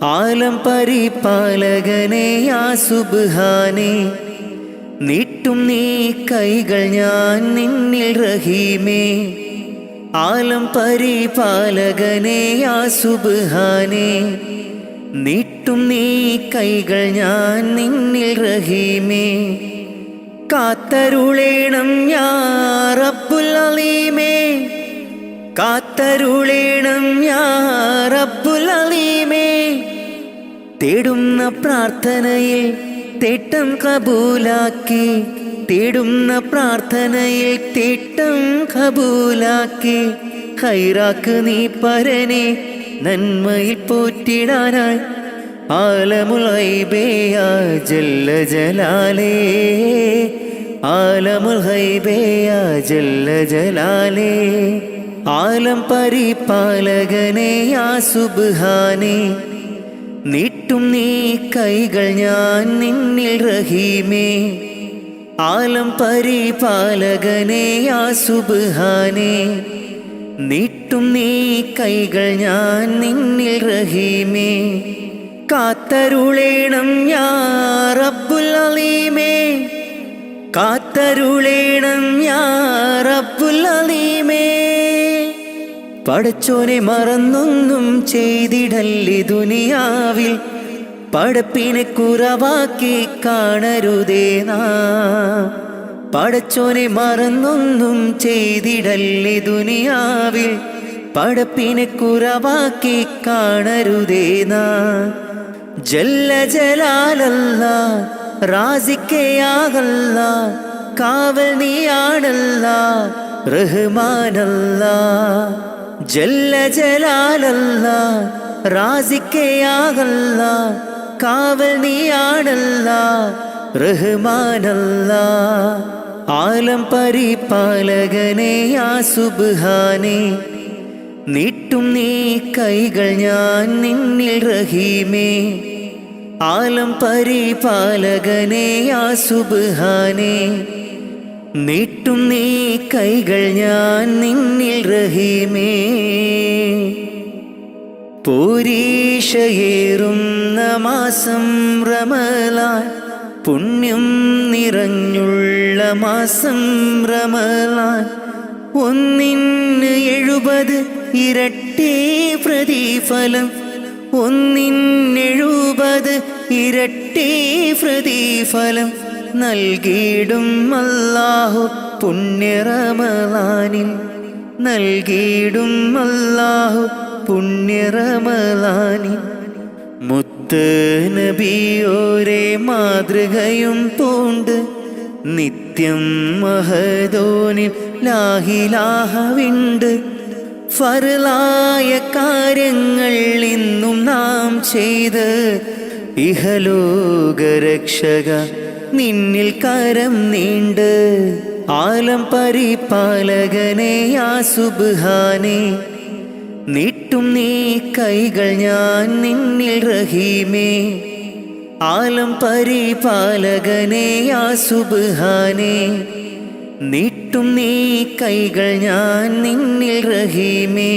ആലം പരിപാലകനെ യാ സുബ്ഹാനേ, നീട്ടും നീ കൈകൾ ഞാൻ നിന്നിൽ റഹീമേ. ആലം പരിപാലകനെ യാ സുബ്ഹാനേ, നീട്ടും നീ കൈകൾ ഞാൻ നിന്നിൽ റഹീമേ. കാത്തരുളേണം യാ റബ്ബുൽ അലീമേ, കാത്തരുളേണം യാ റബ്ബുൽ അലീമേ. തേടുന്ന പ്രാർത്ഥനയിൽ തേട്ടം കബൂലാക്കി, തേടുന്ന പ്രാർത്ഥനയിൽ തേട്ടം കബൂലാക്കി. ഖൈറാക്ക് നീ പരനെ നന്മയിൽ പോറ്റിടാനായി. ആലമുൽ ഗൈബേ യാ ജല്ല ജലാലേ, ആലമുൽ ഗൈബേ യാ ജല്ല ജലാലേ. ആലം പരിപാലകനെ യാ സുബ്ഹാനേ, നീട്ടും നീ കൈകൾ ഞാൻ നിന്നിൽ റഹീമേ. ആലം പരിപാലകനെ യാ സുബ്ഹാനേ, നീട്ടും നീ കൈകൾ ഞാൻ നിന്നിൽ റഹീമേ. കാത്തരുളേണം യാ റബ്ബുൽ അലീമേ, കാത്തരുളേണം യാ റബ്ബുൽ അലീമേ. പടച്ചോനെ മറന്നൊന്നും ചെയ്തിടല്ലേ ദുനിയാവിൽ, പടപ്പിനെ കുറവാക്കി കാണരുതേ നാം. പടച്ചോനെ മറന്നൊന്നും ചെയ്തിടല്ലേ ദുനിയാവിൽ, പടപ്പിനെ കുറവാക്കി കാണരുതേ നാം. ജല്ല ജലാലല്ലാ റാസിക്കയാകല്ലാ, കാവൽ നീയാണല്ലാ റഹ്മാനല്ലാ. ജല്ല ജലാലല്ലാ റാസിക്കയാകല്ലാ, കാവൽ നീയാണല്ലാ റഹ്മാനല്ലാ. ആലം പരിപാലകനെ യാ സുബ്ഹാനേ, നീട്ടും നീ കൈകൾ ഞാൻ നിന്നിൽ റഹീമേ. ആലം പരിപാലകനെ യാ സുബ്ഹാനേ, നീട്ടും നീ കൈകൾ ഞാൻ നിന്നിൽ റഹീമേ. പോരീഷയേറുന്ന മാസം റമളാൻ, പുണ്യം നിറഞ്ഞുള്ള മാസം റമളാൻ. 1-70 ഇരട്ടി പ്രതിഫലം, 1-70 ഇരട്ടി പ്രതിഫലം നൽകിയിടും അല്ലാഹു പുണ്യ റമളാനിൽ, നൽകിയിടും അല്ലാഹു പുണ്യ റമളാനിൽ. മുത്ത് നബിയോരെ മാതൃകയും പൂണ്ട്, നിത്യം മഹദോനിൽ ലാഹിലാഹവിണ്ട്. ഫർലായ കാര്യങ്ങൾ ഇന്നും നാം ചെയ്ത്, ഇഹലോകരക്ഷക നിന്നിൽ കരം നീണ്ട്. ആലം പരിപാലകനെ യാ സുബ്ഹാനേ, നീട്ടും നീ കൈകൾ ഞാൻ നിന്നിൽ റഹീമേ. ആലം പരിപാലകനെ യാ സുബ്ഹാനേ, നീട്ടും നീ കൈകൾ ഞാൻ നിന്നിൽ റഹീമേ.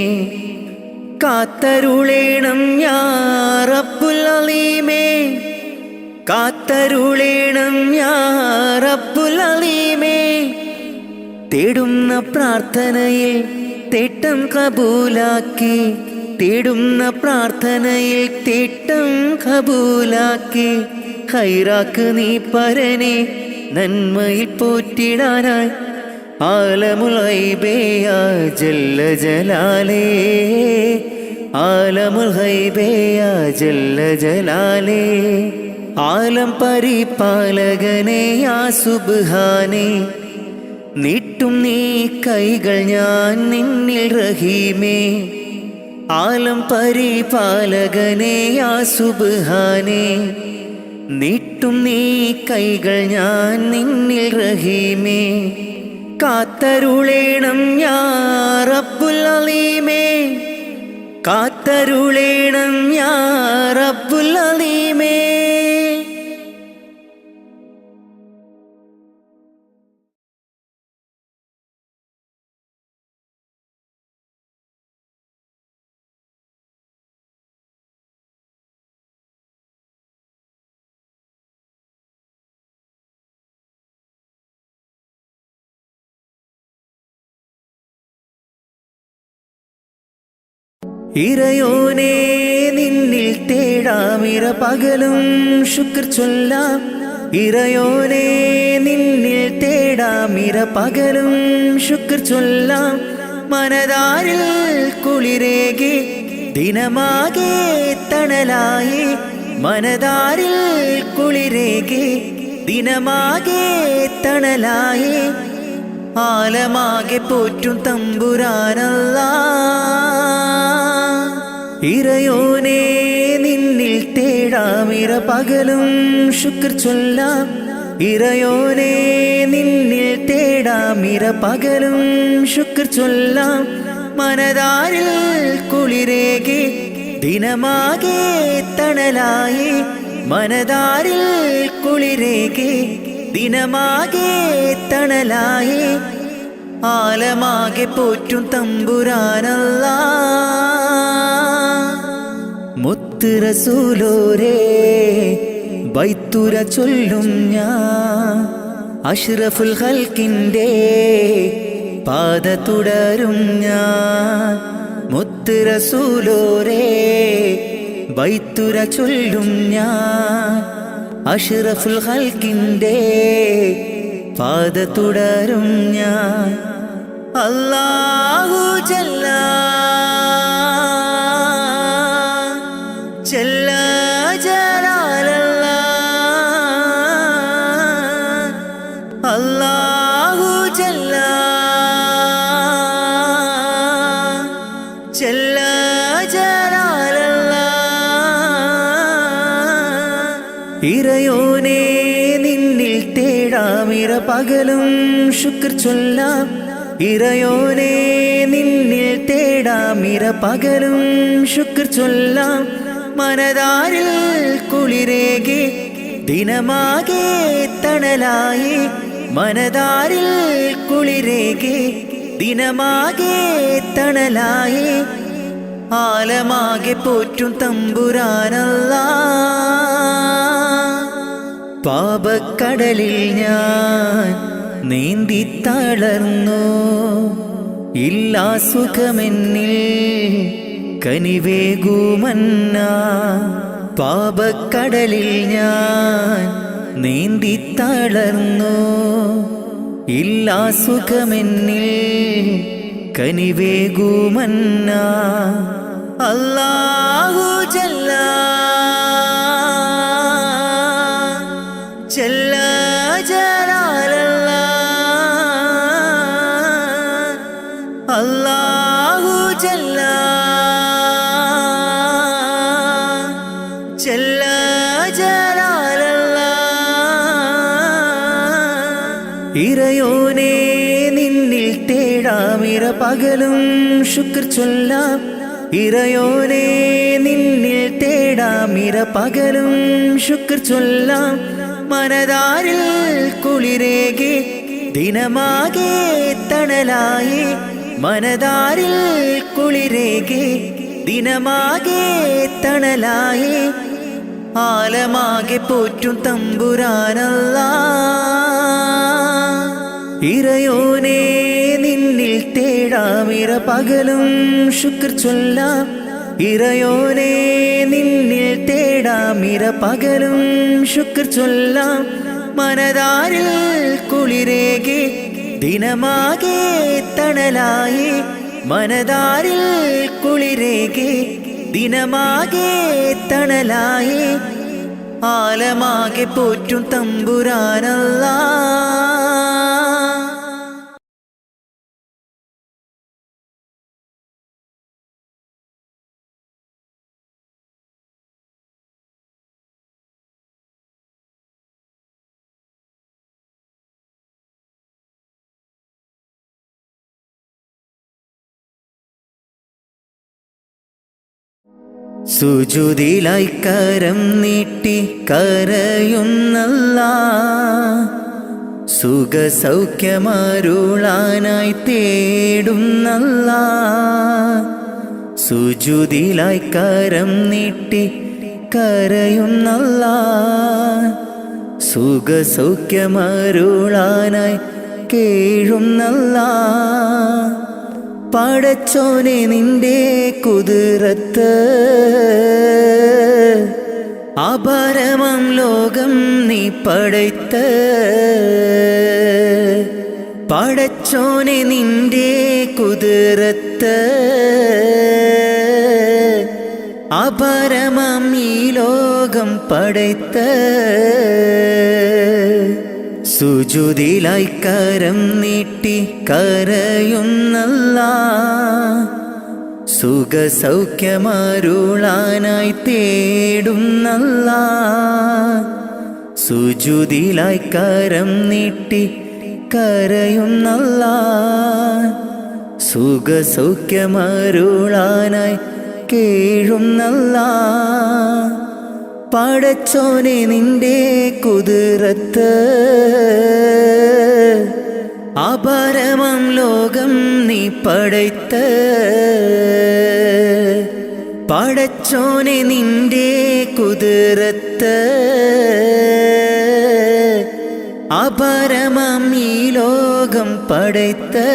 കാത്തരുളേണം യാ റബ്ബുൽ അലീമേ, കാത്തരുളേണം യാ റബ്ബുൽ അലീമേ. തേടുന്ന പ്രാർത്ഥനയിൽ തേട്ടം കബൂലാക്കി, തേടുന്ന പ്രാർത്ഥനയിൽ തേട്ടം കബൂലാക്കി. ഖൈറാക്ക് നീ പരനെ നന്മയിൽ പോറ്റിടാനായി. ആലമുൽ ഗൈബേ യാ ജല്ല ജലാലേ, ആലമുൽ ഗൈബേ യാ ജല്ല ജലാലേ. ആലം പരിപാലകനെ യാ സുബ്ഹാനേ, നീട്ടും നീ കൈകൾ ഞാൻ നിന്നിൽ റഹീമേ. ആലം പരിപാലകനെ യാ സുബ്ഹാനേ, നീട്ടും നീ കൈകൾ ഞാൻ നിന്നിൽ റഹീമേ. കാത്തരുളേണം യാ റബ്ബുൽ അലീമേ, കാത്തരുളേണം യാ റബ്ബുൽ അലീമേ. ഇറയോനേ നിന്നിൽ തേടാമിര പകലും ശുക്ർ ചൊല്ലാം. ഇറയോനേ നിന്നിൽ തേടാമിര പകലും ശുക്ർ ചൊല്ലാം. മനതാരിൽ കുളിരേകി ദിനമാകെ തണലായി. മനതാരിൽ കുളിരേകി ദിനമാകെ തണലായി. ആലമാകെ പോറ്റും തമ്പുരാനല്ലാഹ്. ഇറയോനേ നിന്നിൽ തേടാമിര പകലും ശുക്ർ ചൊല്ലാം. ഇറയോനേ നിന്നിൽ തേടാമിര പകലും ശുക്ർ ചൊല്ലാം. മനതാരിൽ കുളിരേകി ദിനമാകെ തണലായി. മനതാരിൽ കുളിരേകി ദിനമാകെ തണലായി. ആലമാകെ പോറ്റും തമ്പുരാനല്ലാഹ്. മുത്ത് റസൂലോരേ ബൈത്തുര ചൊല്ലും ഞാൻ. അഷ്റഫുൽ ഖൽക്കിൻ്റെ പാത തുടരും ഞാൻ. മുത്ത് റസൂലോരേ ബൈത്തുര ചൊല്ലും ഞാൻ. അഷ്റഫുൽ ഖൽക്കിൻ്റെ പാത തുടരും ഞാൻ. അല്ലാഹു ജല്ല ജല്ല ജലാലല്ലാഹ്. അല്ലാഹു ജല്ല ജല്ല ജലാലല്ലാഹ്. ഇറയോനേ നിന്നിൽ തേടാമിര പകലും ശുക്ർ ചൊല്ലാം. ഇറയോനേ നിന്നിൽ തേടാമിര പകലും ശുക്ർ ചൊല്ലാം. മനതാരിൽ കുളിരേകി ദിനമാകെ തണലായി. മനതാരിൽ കുളിരേകി ദിനമാകെ തണലായി. ആലമാകെ പോറ്റും തമ്പുരാനല്ലാഹ്. പാപക്കടലിൽ ഞാൻ നീന്തി തളർന്നു. ഇല്ലാ സുഖമെന്നിൽ കനിവേകുമന്ന. പാപക്കടലിൽ ഞാൻ നീന്തി തളർന്നു. ഇല്ലാ സുഖമെന്നിൽ കനിവേകുമന്ന. അല്ലാഹു ജല്ല ജല്ല ജലാലല്ലാഹ്. അല്ലാഹു ജല്ല ജല്ല ജലാലല്ലാഹ്. ഇറയോനേ നിന്നിൽ തേടാമിര പകലും ശുക്ർ ചൊല്ലാം. ഇറയോനേ നിന്നിൽ തേടാമിര പകലും ശുക്ർ ചൊല്ലാം. മനതാരിൽ കുളിരേകി ദിനമാകെ തണലായി. മനതാരിൽ കുളിരേകി ദിനമാകെ തണലായി. ആലമാകെ പോറ്റും തമ്പുരാനല്ലാഹ്. ഇറയോനേ നിന്നിൽ തേടാമിര പകലും ശുക്ർ ചൊല്ലാം. ഇറയോനേ നിന്നിൽ തേടാമിര പകലും ശുക്ർ ചൊല്ലാം. മനതാരിൽ കുളിരേകി ദിനമാകെ തണലായി. മനതാരിൽ കുളിരേകി ദിനമാകെ തണലായി. ആലമാകെ പോറ്റും തമ്പുരാനല്ലാഹ്. സുജൂദിലായി കരം നീട്ടി കരയുന്നല്ലാഹ്. സുഖസൗഖ്യമരുളാനായി തേടുന്നല്ലാഹ്. സുജൂദിലായി കരം നീട്ടി കരയുന്നല്ലാഹ്. സുഖസൗഖ്യമരുളാനായി കേഴുന്നല്ലാഹ്. പടച്ചോനെ നിന്റെ കുതിരത്ത് അപാരമാം ലോകം നീ പടയ്ത്ത് പടച്ചോനെ നിന്റെ കുതിരത്ത് അപാരമാം ഈ ലോകം പടയ്ത്ത് സുജൂദിലായി കരം നീട്ടി കരയുന്നല്ലാ സുഖസൗഖ്യമരുളാനായി തേടുന്നല്ലാ സുജൂദിലായി കരം നീട്ടി കരയുന്നല്ലാ സുഖസൗഖ്യമരുളാനായി കേഴുന്നല്ലാ പടച്ചോനെ നിന്റെ കുതിരത്ത് അപാരമാം ലോകം നീ പടയ്ത്ത് പടച്ചോനെ നിന്റെ കുതിരത്ത് അപാരമാം ഈ ലോകം പടയ്ത്ത്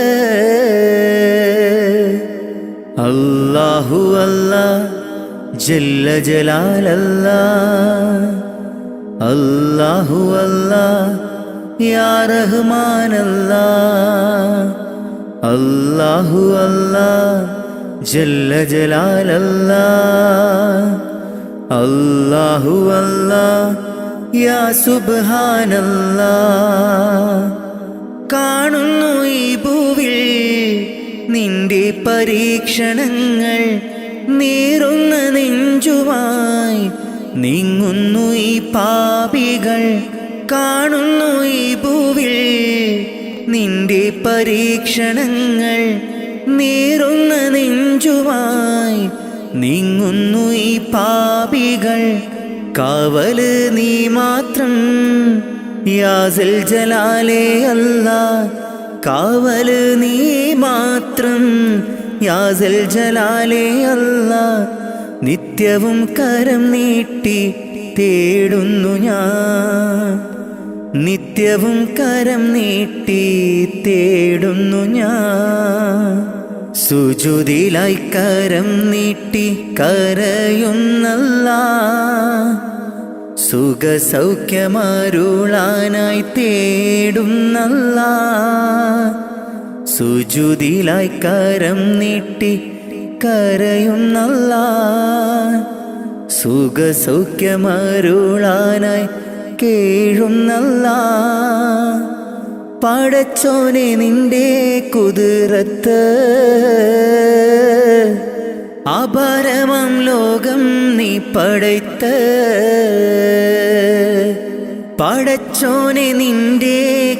അല്ലാഹു അല്ലാഹ് ജല്ല ജലാലല്ലാ അല്ലാഹു അല്ലാഹ് യാ റഹ്മാനല്ലാ അല്ലാഹു അല്ലാഹ് ജല്ല ജലാലല്ലാ അല്ലാഹു അല്ലാഹ് യാ സുബ്ഹാനല്ലാ കാണുന്നു ഈ ഭൂവിൽ നിന്റെ പരീക്ഷണങ്ങൾ നീറുന്ന നെഞ്ചുമായി നീങ്ങുന്നു ഈ പാപികൾ കാണുന്നു ഈ ഭൂവിൽ നിന്റെ പരീക്ഷണങ്ങൾ നീറുന്ന നെഞ്ചുമായി നീങ്ങുന്നു ഈ പാപികൾ കാവല് നീ മാത്രം യാസിൽ ജലാലേ അല്ലാ കാവല് നീ മാത്രം യാസിൽ ജലാലേ അല്ലാ നിത്യവും കരം നീട്ടി തേടുന്നു ഞാൻ നിത്യവും കരം നീട്ടി തേടുന്നു ഞാൻ സുജൂദിലായി കരം നീട്ടി കരയുന്നല്ലാ സുഖസൗഖ്യമരുളാനായി തേടുന്നല്ലാ സുജൂദിലായി കരം നീട്ടി കരയുന്നല്ലാ സുഖസൗഖ്യമരുളാനായി കേഴുന്നല്ലാ പടച്ചോനെ നിന്റെ കുതിരത്ത് അപാരമാം ലോകം നീ പടയ്ത്ത് പടച്ചോനെ നിന്റെ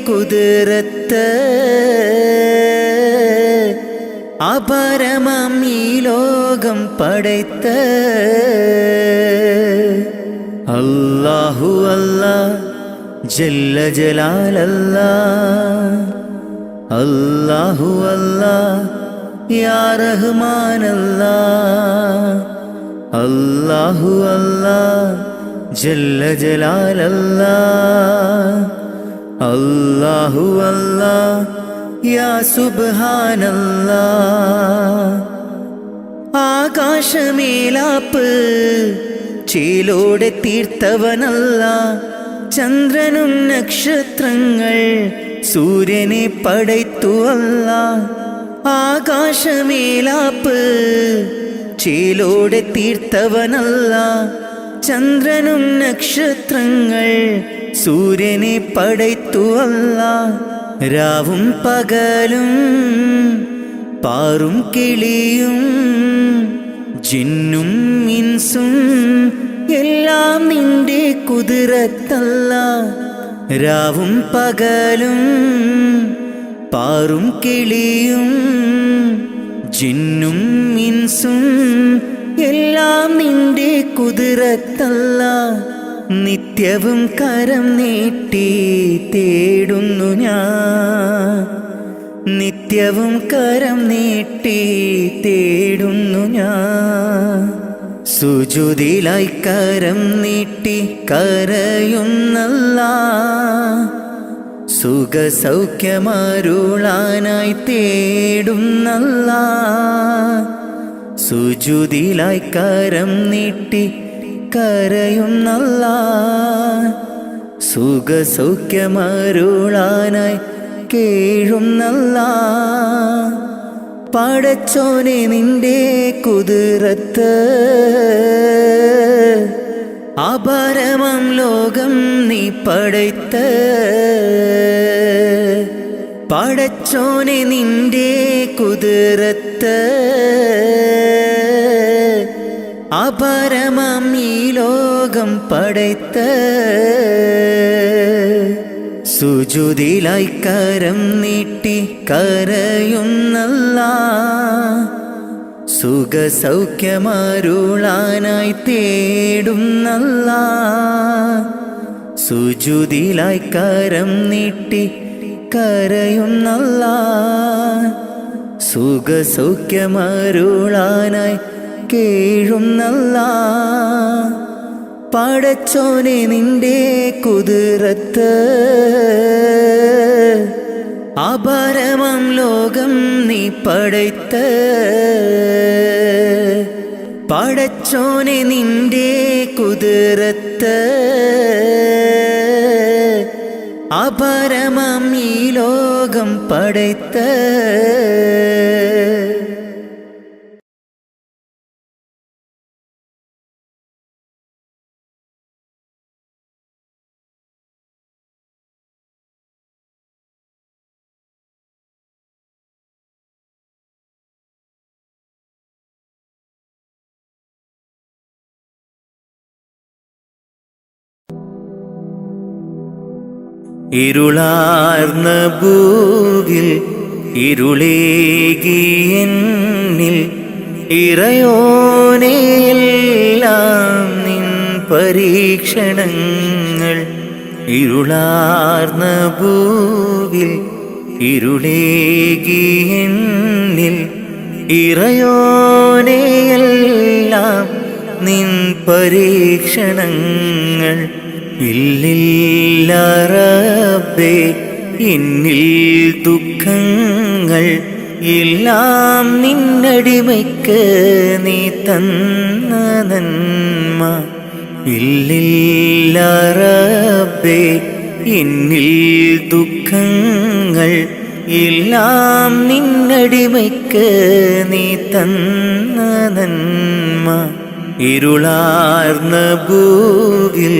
കുതിരത്ത് അപാരമാം ഈ ലോകം പടയ്ത്ത് അല്ലാഹു അല്ലാഹ് ജല്ല ജലാലല്ലാ അല്ലാഹു അല്ലാഹ് യാ റഹ്മാനല്ലാ അല്ലാഹു അല്ലാഹ് ജല്ല ജലാലല്ലാ അല്ലാഹു അല്ലാഹ് യാ സുബ്ഹാനല്ലാ ആകാശമേലാപ്പ് ചേലോടെ തീർത്തവനല്ല ചന്ദ്രനും നക്ഷത്രങ്ങൾ സൂര്യനെ പടയ്ത്തു അല്ല ആകാശമേലാപ്പ് ചേലോടെ തീർത്തവനല്ല ചന്ദ്രനും നക്ഷത്രങ്ങൾ സൂര്യനെ പടയ്ത്തു അല്ല രാവും പകലും പാറും കിളിയും ജിന്നും ഇൻസും എല്ലാം നിന്റെ കുതിരത്തല്ല രാവും പകലും പാറും കിളിയും ജിന്നും ഇൻസും എല്ലാം നിന്റെ കുതിരത്തല്ല നിത്യവും കരം നീട്ടി തേടുന്നു ഞാൻ നിത്യവും കരം നീട്ടി തേടുന്നു ഞാൻ സുജൂദിലായി കരം നീട്ടി കരയുന്നല്ലാ സുഖസൗഖ്യമരുളാനായി തേടുന്നല്ലാ, സുജൂദിലായി കരം നീട്ടി കരയുന്നല്ലാ, സുഖസൗഖ്യമരുളാനായി കേഴുന്നല്ലാ. പടച്ചോനെ നിന്റെ കുതിരത്ത് അപാരമാം ലോകം നീ പടയ്ത്ത, പടച്ചോനെ നിന്റെ കുതിരത്ത് അപാരമാം ഈ ലോകം പടയ്ത്ത, സുജൂദിലായി കരം നീട്ടി കരയുന്നല്ലാ, സുഖസൗഖ്യമരുളാനായി തേടുന്നല്ലാ, സുജൂദിലായി കരം നീട്ടി കരയുന്നല്ലാ, സുഖസൗഖ്യമരുളാനായി കേഴുന്നല്ലാ. പടച്ചോനെ നിന്റെ കുതിരത്ത് അപാരമാം ലോകം നീ പടയ്ത്ത, പടച്ചോനെ നിന്റെ കുതിരത്ത് അപാരമാം ഈ ലോകം പടയ്ത്ത. ഇരുളാർന്ന ഭൂവിൽ ഇരുളേകിയെന്നിൽ ഇറയോനെയെല്ലാം നിൻ പരീക്ഷണങ്ങൾ. ഇരുളാർന്ന ഭൂവിൽ ഇരുളേകിയെന്നിൽ ഇറയോനെയെല്ലാം നിൻ പരീക്ഷണങ്ങൾ. ഇല്ലില്ല റബ്ബേ എന്നിൽ ദുഃഖങ്ങൾ എല്ലാം നിന്നടിമയ്ക്ക് നീ തന്ന നന്മ. ഇല്ലില്ല റബ്ബേ എന്നിൽ ദുഃഖങ്ങൾ എല്ലാം നിന്നടിമയ്ക്ക് നീ തന്ന നന്മ. ഇരുളാർന്ന ഭൂവിൽ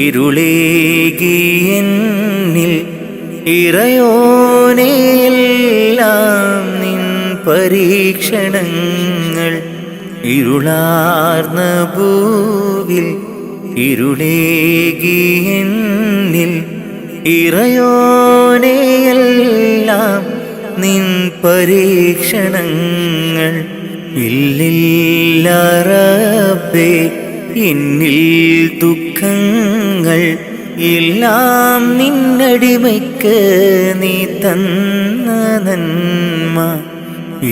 ഇരുളേകിയെന്നിൽ ഇറയോനെയെല്ലാം നിൻ പരീക്ഷണങ്ങൾ. ഇരുളാർന്ന ഭൂവിൽ ഇരുളേകിയെന്നിൽ ഇറയോനെയെല്ലാം നിൻ പരീക്ഷണങ്ങൾ. ഇല്ലില്ല റബ്ബേ എന്നിൽ ദുഃഖങ്ങൾ എല്ലാം നിന്നടിമയ്ക്ക് നീ തന്ന നന്മ.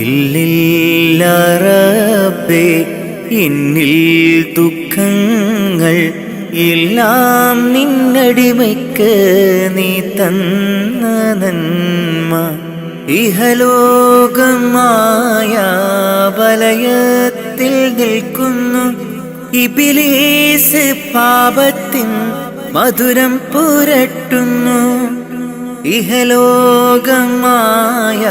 ഇല്ലില്ല റബ്ബേ എന്നിൽ ദുഃഖങ്ങൾ എല്ലാം നിന്നടിമയ്ക്ക് നീ തന്ന നന്മ. ഇഹലോകമായ വലയത്തിൽ നിൽക്കുന്നു ഇബ്ലീസ്, പാപത്തിൻ മധുരം പുരട്ടുന്നു. ഇഹലോകമായ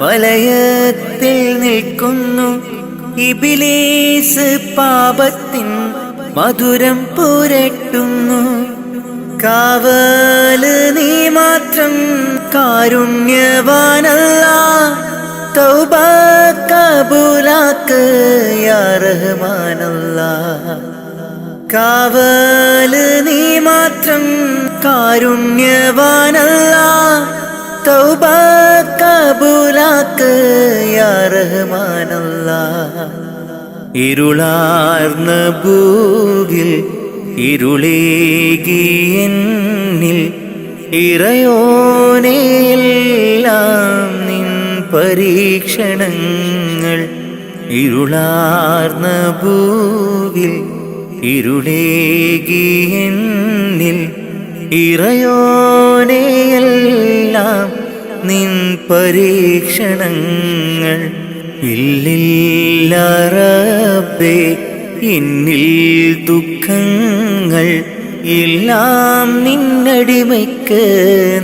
വലയത്തിൽ നിൽക്കുന്നു ഇബ്ലീസ്, പാപത്തിൻ മധുരം പുരട്ടുന്നു. കാവല് നീ മാത്രം കാരുണ്യവാനല്ലാ, തൗബ കബൂലാക്ക് യാ റഹ്മാനല്ലാ. കാവല് നീ മാത്രം കാരുണ്യവാനല്ലാ, തൗബ കബൂലാക്ക് യാ റഹ്മാനല്ലാ. ഇരുളാർന്ന ഭൂവിൽ ഇരുളേകിയെന്നിൽ ഇറയോനെയെല്ലാം നിൻ പരീക്ഷണങ്ങൾ. ഇരുളാർന്ന ഭൂവിൽ ഇരുളേകിയെന്നിൽ ഇറയോനെയെല്ലാം എല്ലാം നിൻ പരീക്ഷണങ്ങൾ. ഇല്ലില്ല റബ്ബേ എന്നിൽ ദുഃഖങ്ങൾ, എല്ലാം നിന്നടിമയ്ക്ക്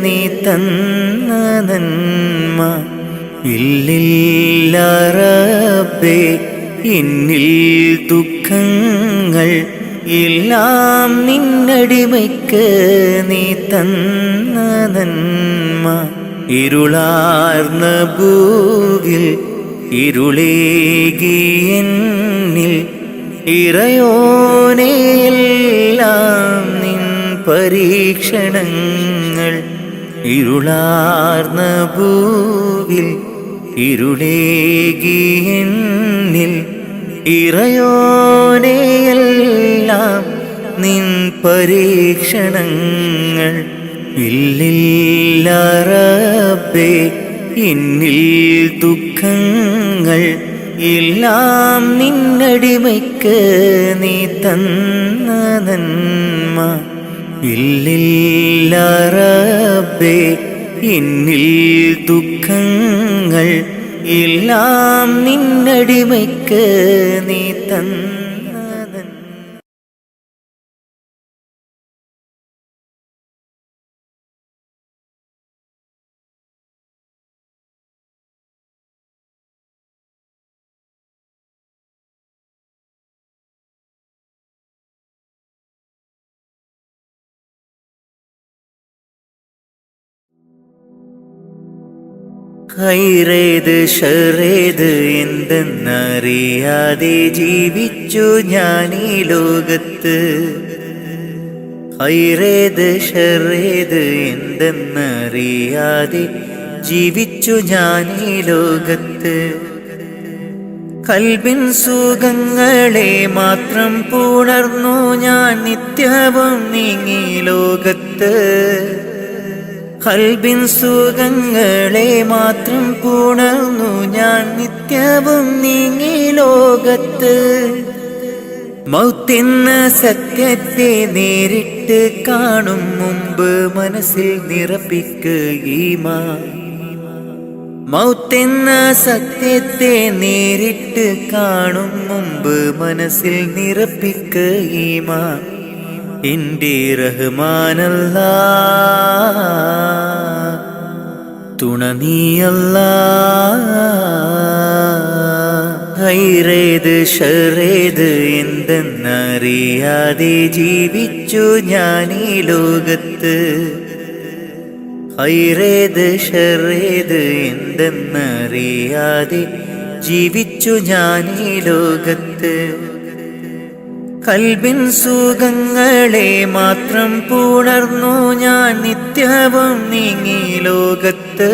നീ തന്ന നന്മ. ഇല്ലില്ല റബ്ബേ എന്നിൽ ദുഃഖങ്ങൾ, എല്ലാം നിന്നടിമയ്ക്ക് നീ തന്ന നന്മ. ഇരുളാർന്ന ഭൂവിൽ ഇരുളേകി എന്നിൽ ഇറയോനേ എല്ലാം നിൻ പരീക്ഷണങ്ങൾ. ഇരുളാർന്ന ഭൂവിൽ ഇരുളേകി എന്നിൽ ഇറയോനേ എല്ലാം നിൻ പരീക്ഷണങ്ങൾ. ഇല്ലില്ല റബ്ബേ എന്നിൽ ദുഃഖങ്ങൾ, എല്ലാം നിന്നടിമയ്ക്ക് നീ തന്ന നന്മ. ഇല്ലില്ല റബ്ബേ എന്നിൽ ദുഃഖങ്ങൾ, എല്ലാം നിന്നടിമയ്ക്ക് നീ തന്ന നന്മ. ഖൈറേത് ഷറേത് എന്തെന്നറിയാതെ ജീവിച്ചു ഞാൻ ഈ ലോകത്ത്. ഖൈറേത് ഷറേത് എന്തെന്നറിയാതെ ജീവിച്ചു ഞാൻ ഈ ലോകത്ത്. കൽബിൻ സുഖങ്ങളെ മാത്രം പുണർന്നു ഞാൻ നിത്യവും നീങ്ങി ലോകത്ത്. കൽബിൻ സുഖങ്ങളെ മാത്രം പുണർന്നു ഞാൻ നിത്യവും നീങ്ങി ലോകത്ത്. മൗത്തെന്ന സത്യത്തെ നേരിട്ട് കാണും മുമ്പ് മനസ്സിൽ നിറപ്പിക്കുകീമാൻ. മൗത്തെന്ന സത്യത്തെ നേരിട്ട് കാണും മുമ്പ് മനസ്സിൽ നിറപ്പിക്കുകീമാൻ. എന്റെ റഹ്മാനല്ലാ തുണ നീയല്ലാ. ഖൈറേത് ഷറേത് എന്തെന്നറിയാതെ ജീവിച്ചു ഞാൻ ഈ ലോകത്ത്. ഖൈറേത് ഷറേത് എന്തെന്നറിയാതെ ജീവിച്ചു ഞാൻ ഈ ലോകത്ത്. കൽബിൻ സുഖങ്ങളെ മാത്രം പുണർന്നു ഞാൻ നിത്യവും നീങ്ങി ലോകത്ത്.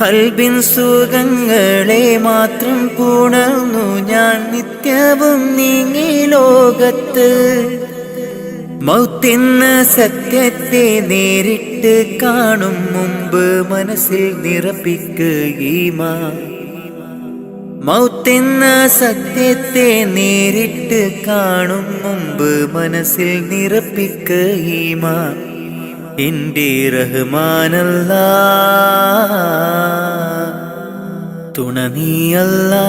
കൽബിൻ സുഖങ്ങളെ മാത്രം പുണർന്നു ഞാൻ നിത്യവും നീങ്ങി ലോകത്ത്. മൗത്തെന്ന സത്യത്തെ നേരിട്ട് കാണും മുമ്പ് മനസ്സിൽ നിറപ്പിക്കുകീമാൻ. മൗത്തെന്ന സത്യത്തെ നേരിട്ട് കാണും മുമ്പ് മനസ്സിൽ നിറപ്പിക്കുകീമാൻ. എന്റെ റഹ്മാനല്ലാ തുണ നീയല്ലാ.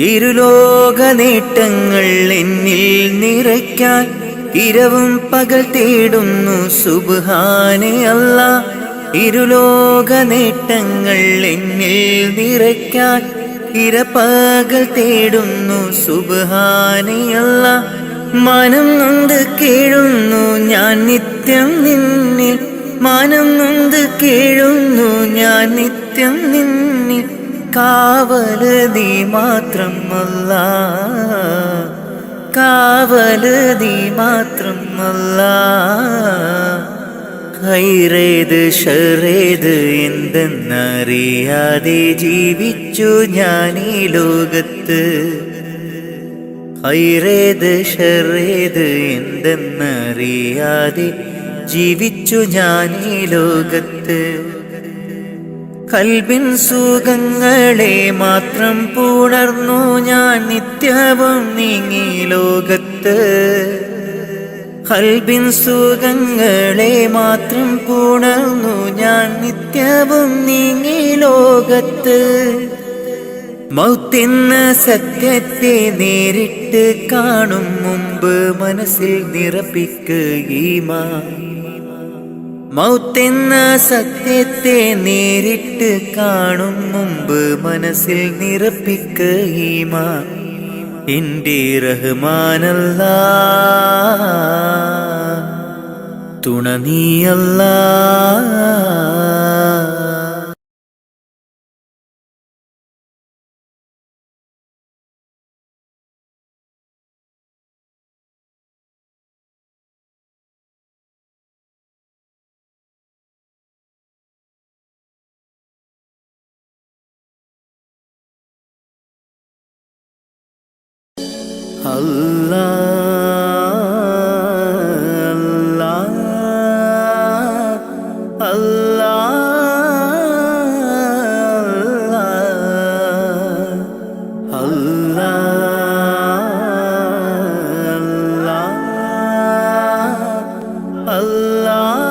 ഇരുലോക നേട്ടങ്ങൾ എന്നിൽ നിറയ്ക്കാൻ ഇരവും പകൽ തേടുന്നു സുബ്ഹാനേ അല്ലാ. ഇരുലോക നേട്ടങ്ങൾ എന്നിൽ നിറയ്ക്കാൻ ഇരപകൽ തേടുന്നു സുബ്ഹാനേ അല്ലാ. മാനം നൊന്ത് കേഴുന്നു ഞാൻ നിത്യം നിന്നിൽ. മാനം നൊന്ത് കേഴുന്നു ഞാൻ നിത്യം നിന്നിൽ. കാവല് നീ മാത്രം അല്ലാ, കാവല് നീ മാത്രം അല്ലാ. ഖൈറേത് ഷറേത് എന്തെന്നറിയാതെ ജീവിച്ചു ഞാൻ ഈ ലോകത്ത്. ഖൈറേത് ഷറേത് എന്തെന്നറിയാതെ ജീവിച്ചു ഞാൻ ഈ ലോകത്ത്. കൽബിൻ സുഖങ്ങളെ മാത്രം പുണർന്നു ഞാൻ നിത്യവും നീങ്ങി ലോകത്ത്. ലോകത്ത് ഖൽബിൻ സുഖങ്ങളെ മാത്രം പുണർന്നു ഞാൻ നിത്യവും നീങ്ങി ലോകത്ത്. മൗത്തെന്ന സത്യത്തെ നേരിട്ട് കാണും മുമ്പ് മനസ്സിൽ നിറപ്പിക്കുക ഈമാൻ. മൗത്തെന്ന സത്യത്തെ നേരിട്ട് കാണും മുമ്പ് മനസ്സിൽ നിറപ്പിക്കുക ഈമാൻ. എൻ്റെ റഹ്മാനല്ലാ തുണ നീയല്ലാ. അല്ലാഹ് അല്ലാഹ് അല്ലാഹ് അല്ലാഹ്.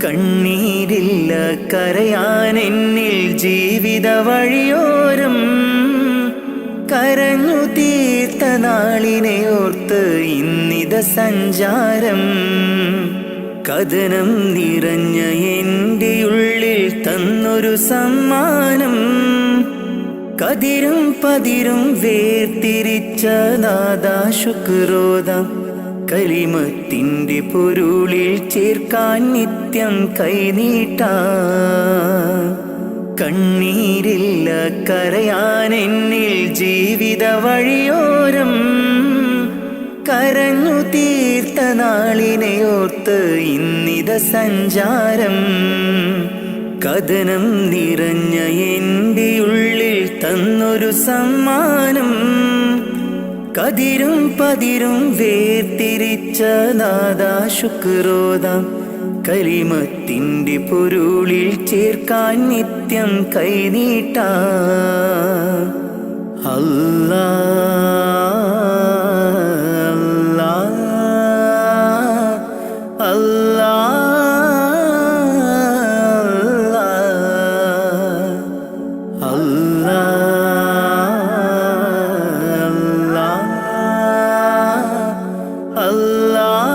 കണ്ണീരില്ല കരയാൻ എന്നിൽ ജീവിത വഴിയോരം, കരഞ്ഞു തീർത്ത നാളിനെ ഓർത്ത് ഇന്നിത സഞ്ചാരം. കഥനം നിറഞ്ഞ എൻ്റെ ഉള്ളിൽ തന്നൊരു സമ്മാനം, കതിരും പതിരും വേർതിരിച്ച നാദാ ശുക്രോദാം. കലിമത്തിൻ്റെ പൊരുളിൽ ചേർക്കാൻ നിത്യം കൈനീട്ടാം. കണ്ണീരില്ല കരയാൻ എന്നിൽ ജീവിത വഴിയോരം, കരഞ്ഞു തീർത്ത നാളിനെ ഓർത്ത് ഇന്നിത സഞ്ചാരം. കഥനം നിറഞ്ഞ എൻ്റെ ഉള്ളിൽ തന്നൊരു സമ്മാനം, കതിരും പതിരും വേർതിരിച്ച നാദാ ശുക്രോദാം. കലിമത്തിൻ്റെ പൊരുളിൽ ചേർക്കാൻ നിത്യം കൈനീട്ടാം. അല്ലാഹ് അല്ലാഹ് അല്ലാഹ് അല്ലാഹ്.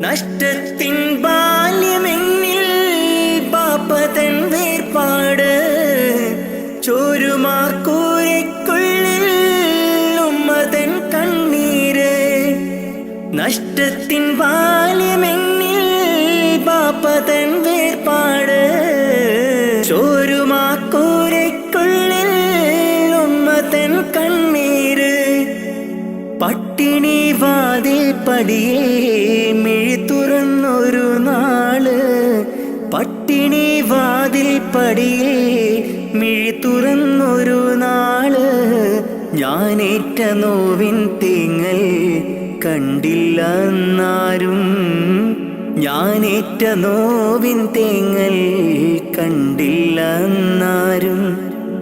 നഷ്ടത്തിൻ ബാല്യമെന്നിൽ പാപ്പതൻ വേർപാട്, ചോരുമാക്കൂരയ്ക്കുള്ളിൽ ഉമ്മതൻ കണ്ണീര്. നഷ്ടത്തിൻ ബാല്യമെന്നിൽ പാപ്പതൻ വേർപാട്, ചോരുമാക്കൂരയ്ക്കുള്ളിൽ ഉമ്മതൻ കണ്ണീര്. പട്ടിണി വാതിൽ പടിയേ മിഴി തുറന്നൊരു നാള്, പട്ടിണി വാതിൽ പടിയേ മിഴി തുറന്നൊരു നാള്. ഞാനേറ്റ നോവിൻ തേങ്ങൽ കണ്ടില്ല എന്നാരും, ഞാനേറ്റ നോവിൻ തേങ്ങൽ കണ്ടില്ല എന്നാരും.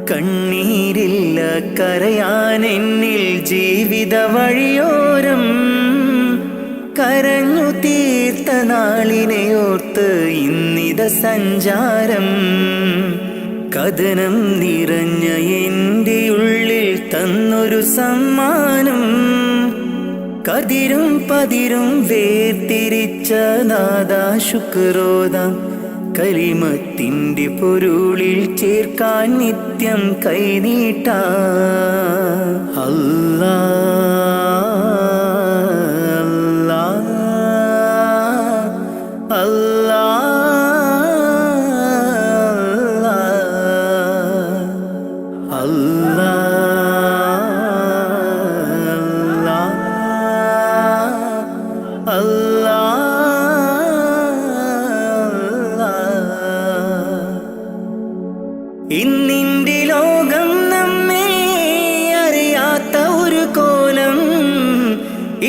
കണ്ണീരില്ല കരയാൻ എന്നിൽ ജീവിത വഴിയോരം, കരഞ്ഞു തീർത്ത നാളിനെ ഓർത്ത് ഇന്നിത സഞ്ചാരം. കഥനം നിറഞ്ഞ എൻ്റെ ഉള്ളിൽ തന്നൊരു സമ്മാനം, കതിരും പതിരും വേർതിരിച്ച നാദാ ശുക്രോദാം. കലിമത്തിൻ്റെ പൊരുളിൽ ചേർക്കാൻ നിത്യം കൈനീട്ടാം. അല്ലാഹ് അല്ലാഹ് അല്ലാഹ് അല്ലാഹ്. ഇന്നിൻ്റെ ലോകം നമ്മെ അറിയാത്ത ഒരു കോലം,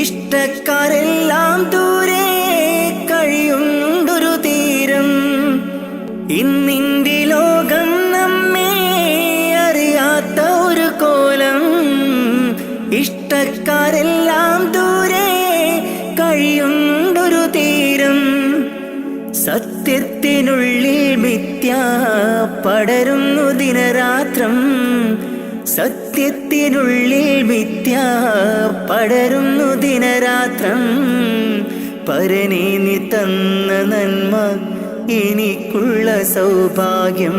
ഇഷ്ടക്കാരെല്ലാം ദൂരെ കഴിയുണ്ടൊരു തീരം. ഇഷ്ടക്കാരെല്ലാം ദൂരെ കഴിയുണ്ടൊരു തീരം. സത്യത്തിനുള്ളിൽ മിഥ്യ പടരുന്നു ദിനരാത്രം. സത്യത്തിനുള്ളിൽ മിഥ്യ പടരുന്നു ദിനരാത്രം. പരനേ നീ തന്ന നന്മ എനിക്കുള്ള സൗഭാഗ്യം.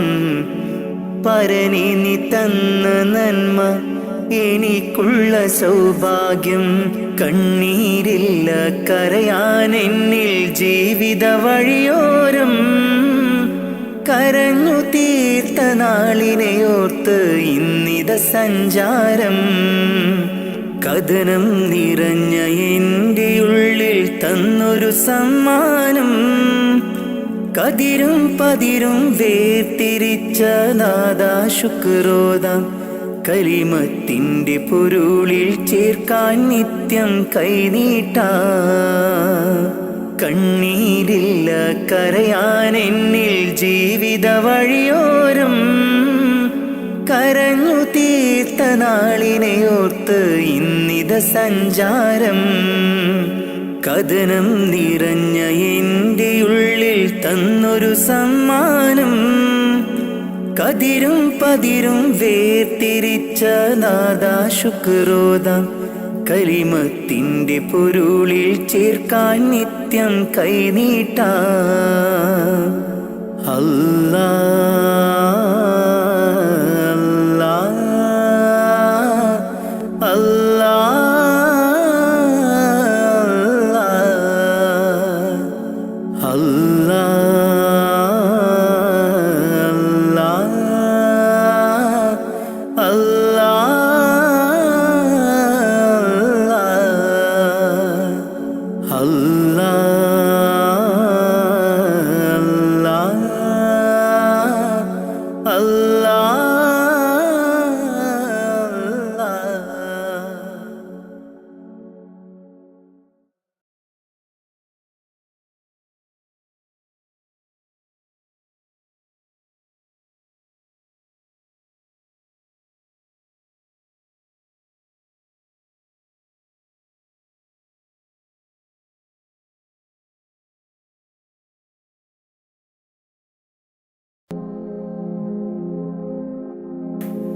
പരനേ നീ തന്ന നന്മ എനിക്കുള്ള സൗഭാഗ്യം. കണ്ണീരില്ല കരയാൻ എന്നിൽ ജീവിത വഴിയോരം. കരഞ്ഞു തീർത്ത നാളിനെയോർത്ത് ഇന്നിത സഞ്ചാരം. കഥനം നിറഞ്ഞ എൻ്റെ ഉള്ളിൽ തന്നൊരു സമ്മാനം. കതിരും പതിരും വേർതിരിച്ച നാദാ ശുക്രോദാം. കലിമത്തിൻ്റെ പൊരുളിൽ ചേർക്കാൻ നിത്യം കൈനീട്ടാം. കണ്ണീരില്ല കരയാൻ എന്നിൽ ജീവിത വഴിയോരം. കരഞ്ഞു തീർത്ത നാളിനെയോർത്ത് ഇന്നിത സഞ്ചാരം. കഥനം നിറഞ്ഞ എൻ്റെ ഉള്ളിൽ തന്നൊരു സമ്മാനം. കതിരും പതിരും വേർതിരിച്ച നാദാ ശുക്രോദാം. കലിമത്തിൻ്റെ പൊരുളിൽ ചേർക്കാൻ നിത്യം കൈനീട്ടാം. അല്ലാഹ് അല്ലാഹ് അല്ലാഹ്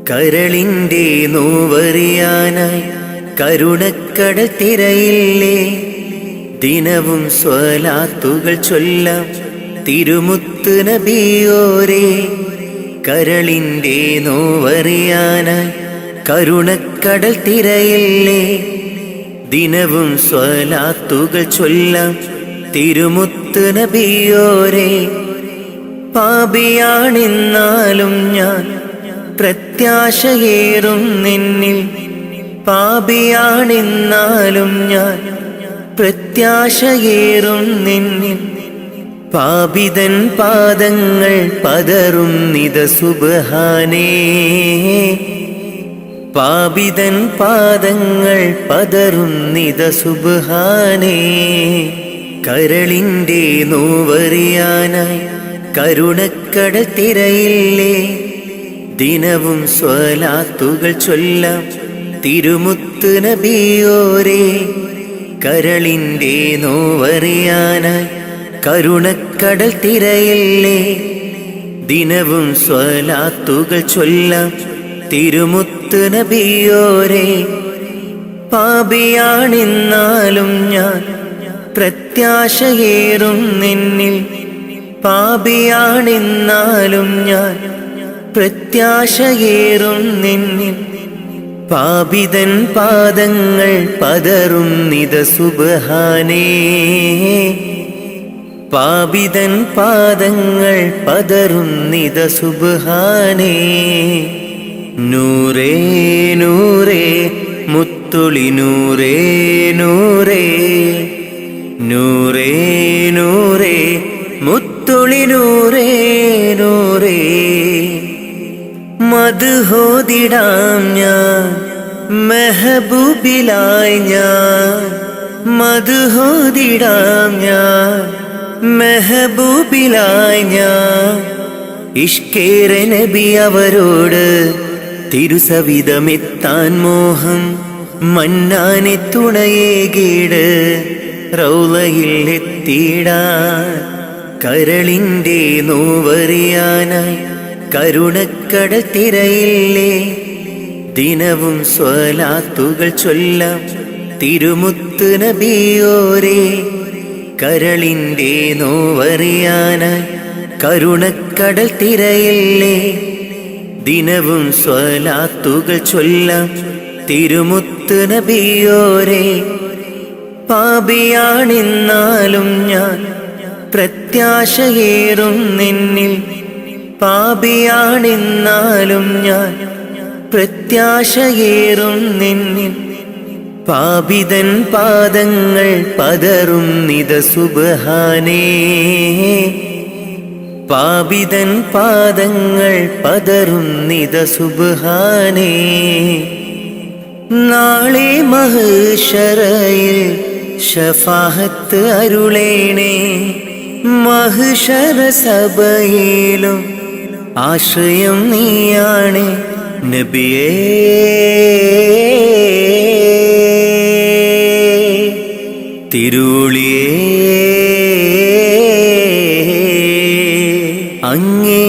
കരളിൻ്റെ നോവറിയാനായി കരുണക്കടൽ തിരയില്ലേ. ദിനവും സ്വലാത്തുകൾ ചൊല്ലാം തിരുമുത്ത് നബിയോരേ. കരളിൻ്റെ നോവറിയാനായി കരുണക്കടൽ തിരയില്ലേ. ദിനവും സ്വലാത്തുകൾ ചൊല്ലാം തിരുമുത്ത് നബിയോരേ. പാപിയാണെന്നാലും ഞാൻ പ്രത്യാശയേറും നിന്നിൽ. പാപിയാണെന്നാലും ഞാൻ പ്രത്യാശയേറും നിന്നിൽ. പാപിതൻ പാദങ്ങൾ പതറും നിത സുബ്ഹാനേ. പാപിതൻ പാദങ്ങൾ പതറും നിത സുബ്ഹാനേ. കരളിൻ്റെ നോവറിയാനായി കരുണക്കടൽ തിരയില്ലേ. ദിനവും സ്വലാത്തുകൾ ചൊല്ലാം തിരുമുത്ത് നബിയോരേ. കരളിൻ്റെ നോവറിയാനായി കരുണക്കടൽ തിരയില്ലേ. ദിനവും സ്വലാത്തുകൾ ചൊല്ലാം തിരുമുത്ത് നബിയോരേ. പാപിയാണെന്നാലും ഞാൻ പ്രത്യാശയേറും നിന്നിൽ. പാപിയാണെന്നാലും ഞാൻ പ്രത്യാശയേറും നിന്നിൽ. പാപിതൻ പാദങ്ങൾ പതറും നിത സുബ്ഹാനേ. പാപിതൻ പാദങ്ങൾ പതറും നിത സുബ്ഹാനേ. നൂറേ നൂറേ മുത്തുളി നൂറേ നൂറേ. നൂറേ നൂറേ മുത്തുളി നൂറേ നൂറേ. മദ്ഹോദിടാം ഞാൻ മെഹബൂബിലായി ഞാൻ. മദ്ഹോദിടാം ഞാൻ മെഹബൂബിലായി ഞാൻ. ഇഷ്കേറെ നബി അവരോട് തിരുസവിധമെത്താൻ മോഹം. മന്നാനെ തുണയേകീട് റൗളയിൽ എത്തിയിടാൻ കരളിൻ്റെ നോവറിയാനായി കരുണക്കടൽ തിരയില്ലേ. ദിനവും സ്വലാത്തുകൾ ചൊല്ലാം തിരുമുത്ത് നബിയോരേ. കരളിൻ്റെ നോവറിയാനായി കരുണക്കടൽ തിരയില്ലേ. ദിനവും സ്വലാത്തുകൾ ചൊല്ലാം തിരുമുത്ത് നബിയോരേ. പാപിയാണെന്നാലും ഞാൻ പ്രത്യാശയേറും നിന്നിൽ. പാപിയാണെന്നാലും ഞാൻ പ്രത്യാശയേറും നിന്നിൽ. പാപിതൻ പാദങ്ങൾ പതറും നിത സുബ്ഹാനേ. പാപിതൻ പാദങ്ങൾ പതറും നിത സുബ്ഹാനേ. നാളെ മഹ്ശറയിൽ ശഫാഅത്ത് അരുളേണേ. മഹ്ശറ സഭയിലും ആശ്രയം നീയാണ് നബിയേ. തിരുളിയേ അങ്ങേ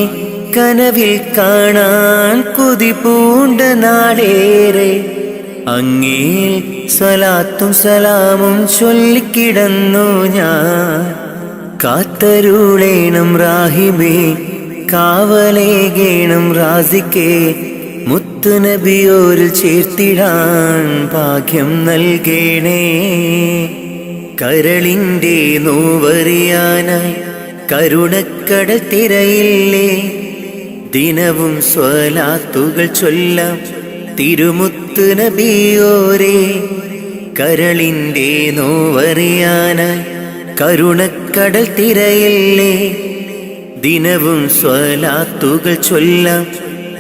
കനവിൽ കാണാൻ കൊതി പൂണ്ട നാടേറെ. അങ്ങേ സ്വലാത്തും സലാമും ചൊല്ലിക്കിടന്നു ഞാൻ. കാത്തരുളേണം റാഹിബേ, കാവലേകേണം റാസിക്കേ. മുത്ത് നബിയോരിൽ ചേർത്തിടാൻ ഭാഗ്യം നൽകേണേ. കരളിൻ്റെ നോവറിയാനായി കരുണക്കടൽ തിരയില്ലേ. ദിനവും സ്വലാത്തുകൾ ചൊല്ലാം തിരുമുത്ത് നബിയോരേ. കരളിൻ്റെ നോവറിയാനായി കരുണക്കടൽ തിരയില്ലേ. ദിനവും സ്വലാത്തുകൾ ചൊല്ലാം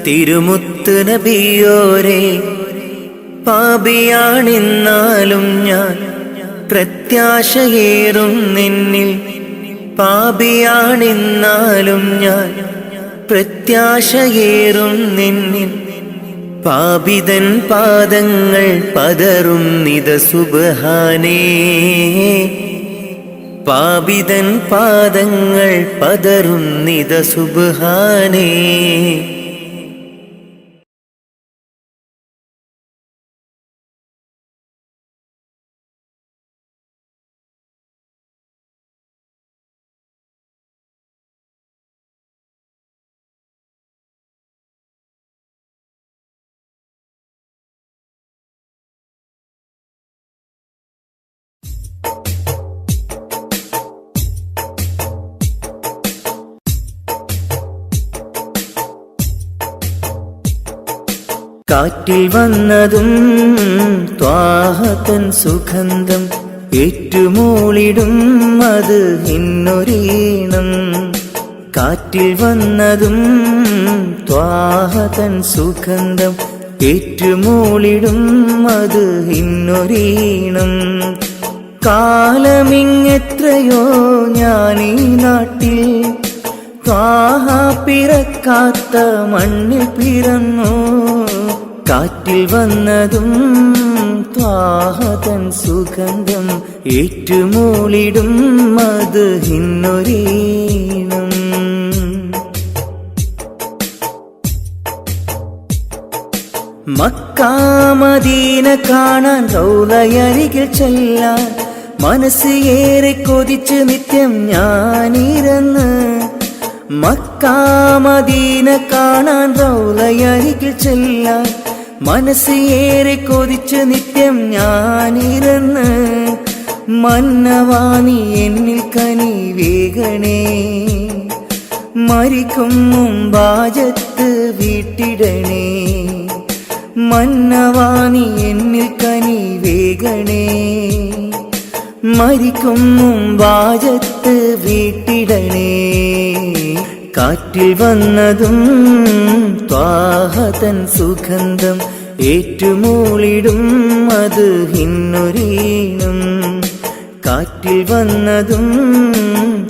തിരുമുത്ത് നബിയോരേ. പാപിയാണെന്നാലും ഞാൻ പ്രത്യാശയേറും നിന്നിൽ. പാപിയാണെന്നാലും ഞാൻ പ്രത്യാശയേറും നിന്നിൽ. പാപിതൻ പാദങ്ങൾ പതറും നിത സുബ്ഹാനേ. പാപിതൻ പാദങ്ങൾ പതറും നിത സുബ്ഹാനേ. കാറ്റിൽ വന്നതും ത്വാഹതൻ സുഗന്ധം ഏറ്റുമൂളിടും അത് ഇന്നൊരീണം. കാറ്റിൽ വന്നതും ത്വാഹതൻ സുഗന്ധം ഏറ്റുമൂളിടും അത് ഇന്നൊരീണം. കാലമിങ്ങെത്രയോ ഞാനീ നാട്ടിൽ ത്വാഹ പിറക്കാത്ത മണ്ണിൽ പിറന്നു. കാറ്റിൽ വന്നതും ത്വാഹതൻ സുഗന്ധം ഏറ്റുമൂളിടും അത് ഇന്നൊരീണം. മക്കാ മദീന കാണാൻ റൗളയരികിൽ ചെല്ലാൻ മനസ്സ് ഏറെ കൊതിച്ച് നിത്യം ഞാനിരുന്ന്. മക്കാ മദീന കാണാൻ റൗളയരികിൽ ചെല്ലാൻ മനസ്സ് ഏറെ കൊതിച്ച് നിത്യം ഞാനിരുന്ന്. മന്നവാനി എന്നിൽ കനി വേഗണേ. മരിക്കും മുമ്പാജത്ത് വീട്ടിടണേ. മന്നവാനി എന്നിൽ കനി വേഗണേ. മരിക്കും മുമ്പാജത്ത് വീട്ടിടണേ. കാറ്റിൽ വന്നതും ത്വാഹതൻ സുഗന്ധം ഏറ്റുമൂളിടും അത് ഇന്നൊരീണം. കാറ്റിൽ വന്നതും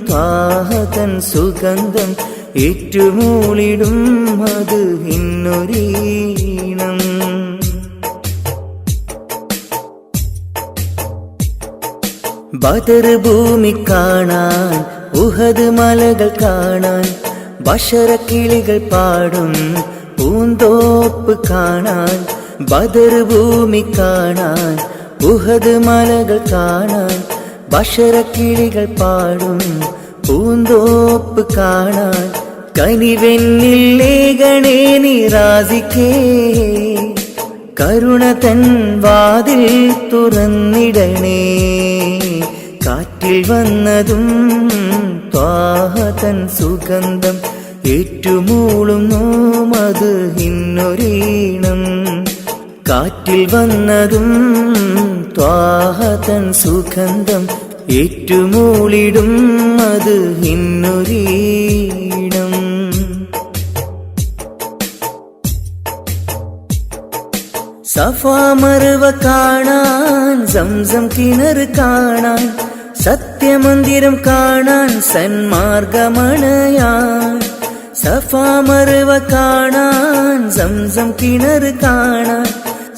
ത്വാഹതൻ സുഗന്ധം ഏറ്റുമൂളിടും അത് ഇന്നൊരീണം. ബദർ ഭൂമി കാണാൻ, ഉഹദ് മലകൾ കാണാൻ, ബഷറക്കിളികൾ പാടും പൂന്തോപ്പ് കാണാൻ. ബദർ ഭൂമി കാണാൻ, ഉഹദ് മലകൾ കാണാൻ, ബഷറക്കിളികൾ പാടും പൂന്തോപ്പ് കാണാൻ. കനിവെന്നിൽ ലേഖണേ നിറാസിക്കേ, കരുണ തൻ വാതിൽ തുറന്നിടണേ. കാറ്റിൽ വന്നതും ത്വാഹ തൻ സുഗന്ധം, ഏറ്റുമൂളുന്നു മദ്ഹിന്നൊരീണം. കാറ്റിൽ വന്നതും ത്വാഹ തൻ സുഗന്ധം, ഏറ്റുമൂളിടും മദ്ഹിന്നൊരീണം. സഫാ മർവ കാണാൻ, സംസം കിണർ കാണാൻ, സത്യമന്ദിരം കാണാൻ, സന്മാർഗമണയാൻ. സഫാ മർവ കാണാൻ, സംസം കിണർ കാണാൻ,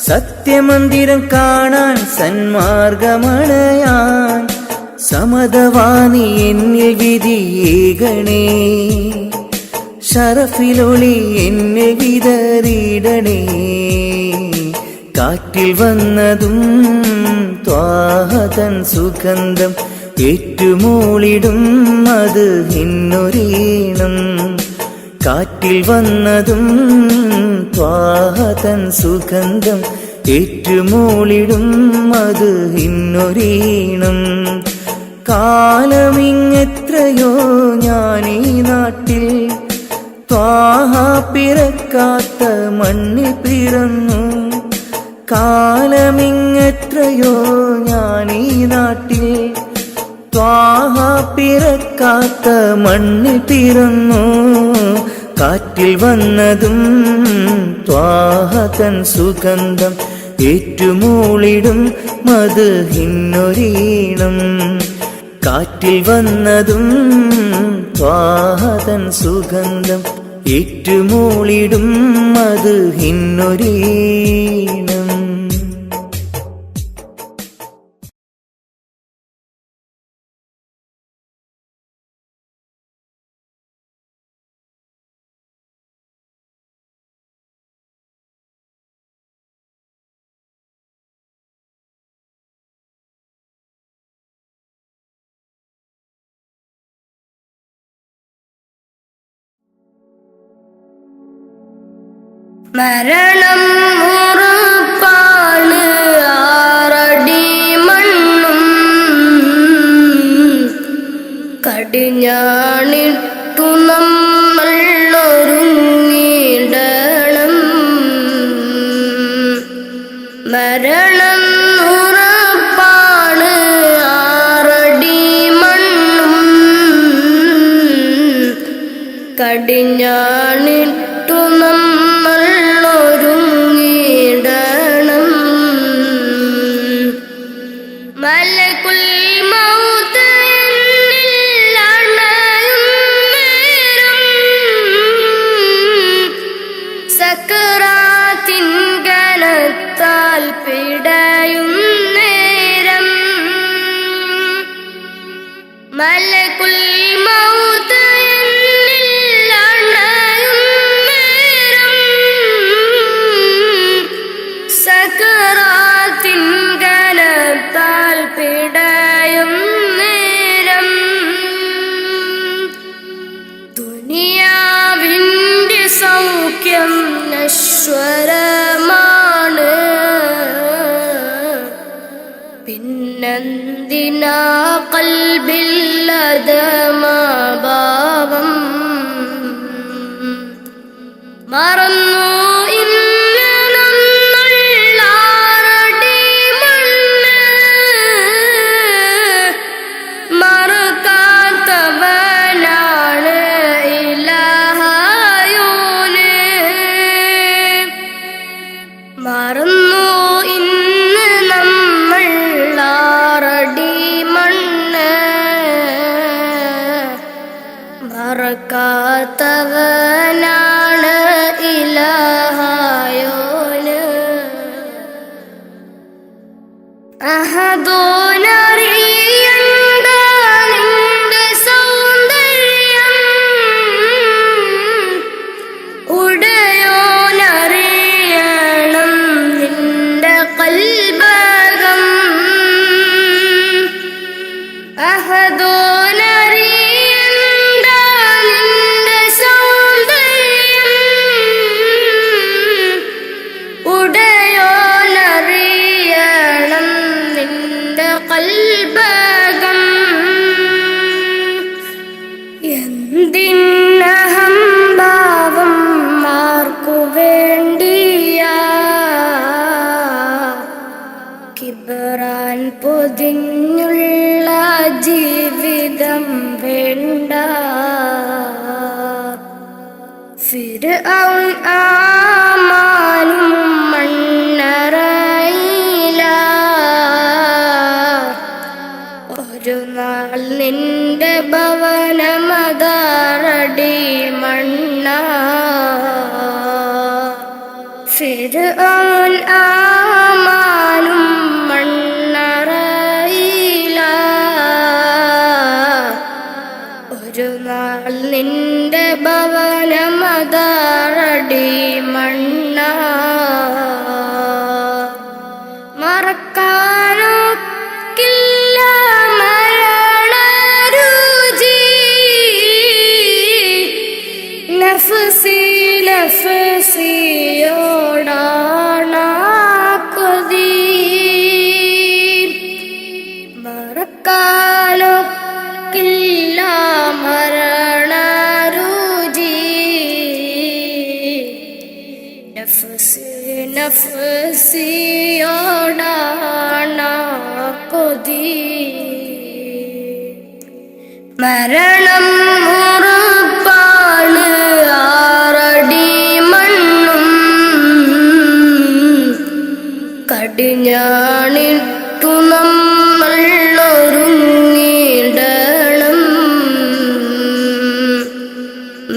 സത്യമന്ദിരം കാണാൻ, സന്മാർഗമണയാൻ. സമതവാനി എന്നിൽ വിധിയേകണേ, ഷറഫിലൊളി എന്നെ വിതറിയിടണേ. കാറ്റിൽ വന്നതും ത്വാഹ തൻ സുഗന്ധം, ഏറ്റുമൂളിടും മദ്ഹിന്നൊരീണം. കാറ്റിൽ വന്നതും ത്വാഹ തൻ സുഗന്ധം, ഏറ്റുമൂളിടും മദ്ഹിന്നൊരീണം. കാലമിങ്ങെത്രയോ ഞാനീ നാട്ടിൽ, ത്വാഹ പിറക്കാത്ത മണ്ണിൽ പിറന്നു. കാലമിങ്ങെത്രയോ ഞാനീ നാട്ടിൽ, ത്വാഹ പിറക്കാത്ത മണ്ണിൽ പിറന്നു. കാറ്റിൽ വന്നതും ത്വാഹ തൻ സുഗന്ധം, ഏറ്റുമൂളിടും മദ്ഹിന്നൊരീണം. കാറ്റിൽ വന്നതും ത്വാഹ തൻ സുഗന്ധം, ഏറ്റുമൂളിടും മദ്ഹിന്നൊരീണം. മരണം ഉറപ്പാണ്, ആറടി മണ്ണും കടിഞ്ഞാണിട്ടു നമ്മൾ ഒരുങ്ങിടണം. മരണം ഉറപ്പാണ്, ആറടി മണ്ണും കടിഞ്ഞാണിട്ടു നമ്മൾ ഒരുങ്ങിടണം. മലകുൽ മൗത്ത് എന്നിൽ അണയും നേരം, സക്കറാത്തിൻ കനത്താൽ പിടയും നേരം. മലകുൽ മൗത്ത് എന്നിൽ അണയും നേരം, സക്കറാത്തിൻ കനത്താൽ പിടയും നേരം. ദുനിയാവിന്റെ സൗഖ്യം നശ്വരമാണ്, പിന്നെന്തിനാ ഖൽബില്ലദമാഭാവം. മറന്നു ഇന്ന് നമ്മൾ ആറടി മണ്ണ്, മറക്കാത്തവനാണ് ഇലാഹായോന്. മറന്നു ഇന്ന് നമ്മൾ ആറടി മണ്ണ്, മറക്കാത്തവനാണ് ഇലാഹായോന്. അഹദോനറിയ കിബറാൻ പൊതിഞ്ഞുള്ള ജീവിതം വേണ്ട. ഫിർഔൻ ആമാനും മണ്ണറയില. ഒരു നാൾ നിന്റെ ഭവനമതാറടി മണ്ണ. ഫിർഔൻ ആമാനും മണ്ണറയില. ഒരു നാൾ നിന്റെ ഭവനമതാറടി മണ്ണ. മറക്കാനൊക്കില്ല മരണരുചി. നഫ്സി നഫ്സിയോടാണ കൊതി. മറക്കാനൊക്കില്ല മരണരുചി. നഫ്സി നഫ്സിയോടാണ കൊതി. മരണം ഉറപ്പാണ് ആറടി മണ്ണും. കടിഞ്ഞാണിട്ടു നമ്മൾ ഒരുങ്ങിടണം.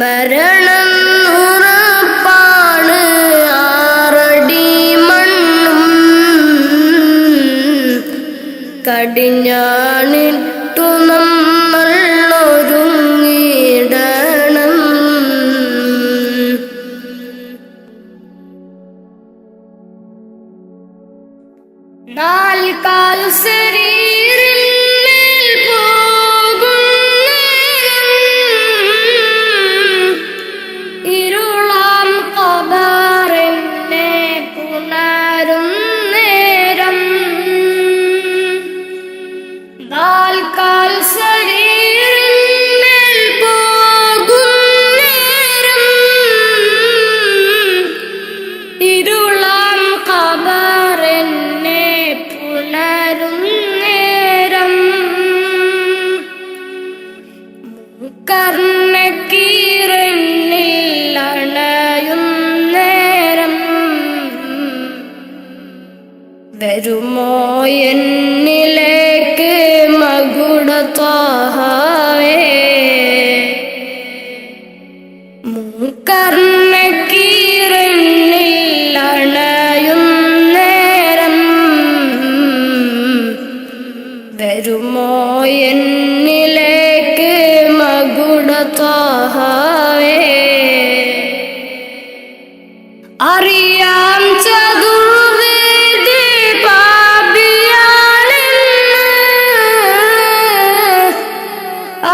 മരണം ഉറപ്പാണ് ആറടി മണ്ണും. കടിഞ്ഞാണിട്ടു നമ്മൾ ഒരുങ്ങിടണം. നാൽക്കാൽ ശരീരിന്മേൽ പോകും നേരം. ഇരുളാം ഖബറിനെ പുണരും നേരം. നാൽക്കാൽ ശരീരിന്മേൽ പോകും നേരം. ഇരുളാം ഖബറിനെ പുണരും നേരം. കർണക്കീറന്നിൽ അണയും നേരം. വരുമോ എന്നിലേക്ക് മകുടത്താഹവേ. കർണക്കീറന്നിൽ അണയും നേരം. വരുമോ എന്നിലേക്ക് മകുടത്താഹവേ. അറിയാം ചതുർവേദി പാപിയാണെന്ന്.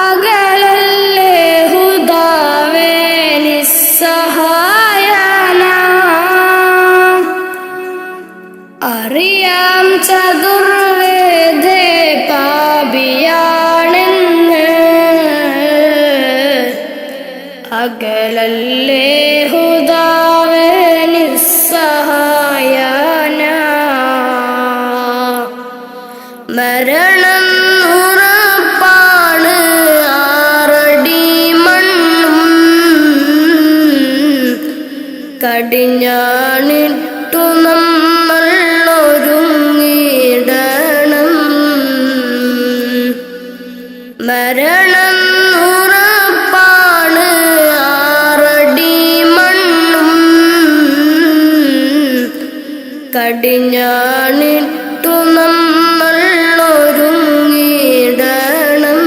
അകലല്ലേ ഹുദാവേ നിസ്സഹായന. അറിയാം ചതുർവേദി പാപിയാണെന്ന്. അകലല്ലേ ഹുദാവേ നിസ്സഹായന. മരണം ഉറപ്പാണ് ആറടി മണ്ണും. കടിഞ്ഞാണിട്ടു നമ്മൾ ഒരുങ്ങിടണം. മരണം ഉറപ്പാണ് ആറടി മണ്ണും. കടിഞ്ഞാണിട്ടു നമ്മൾ ഒരുങ്ങിടണം.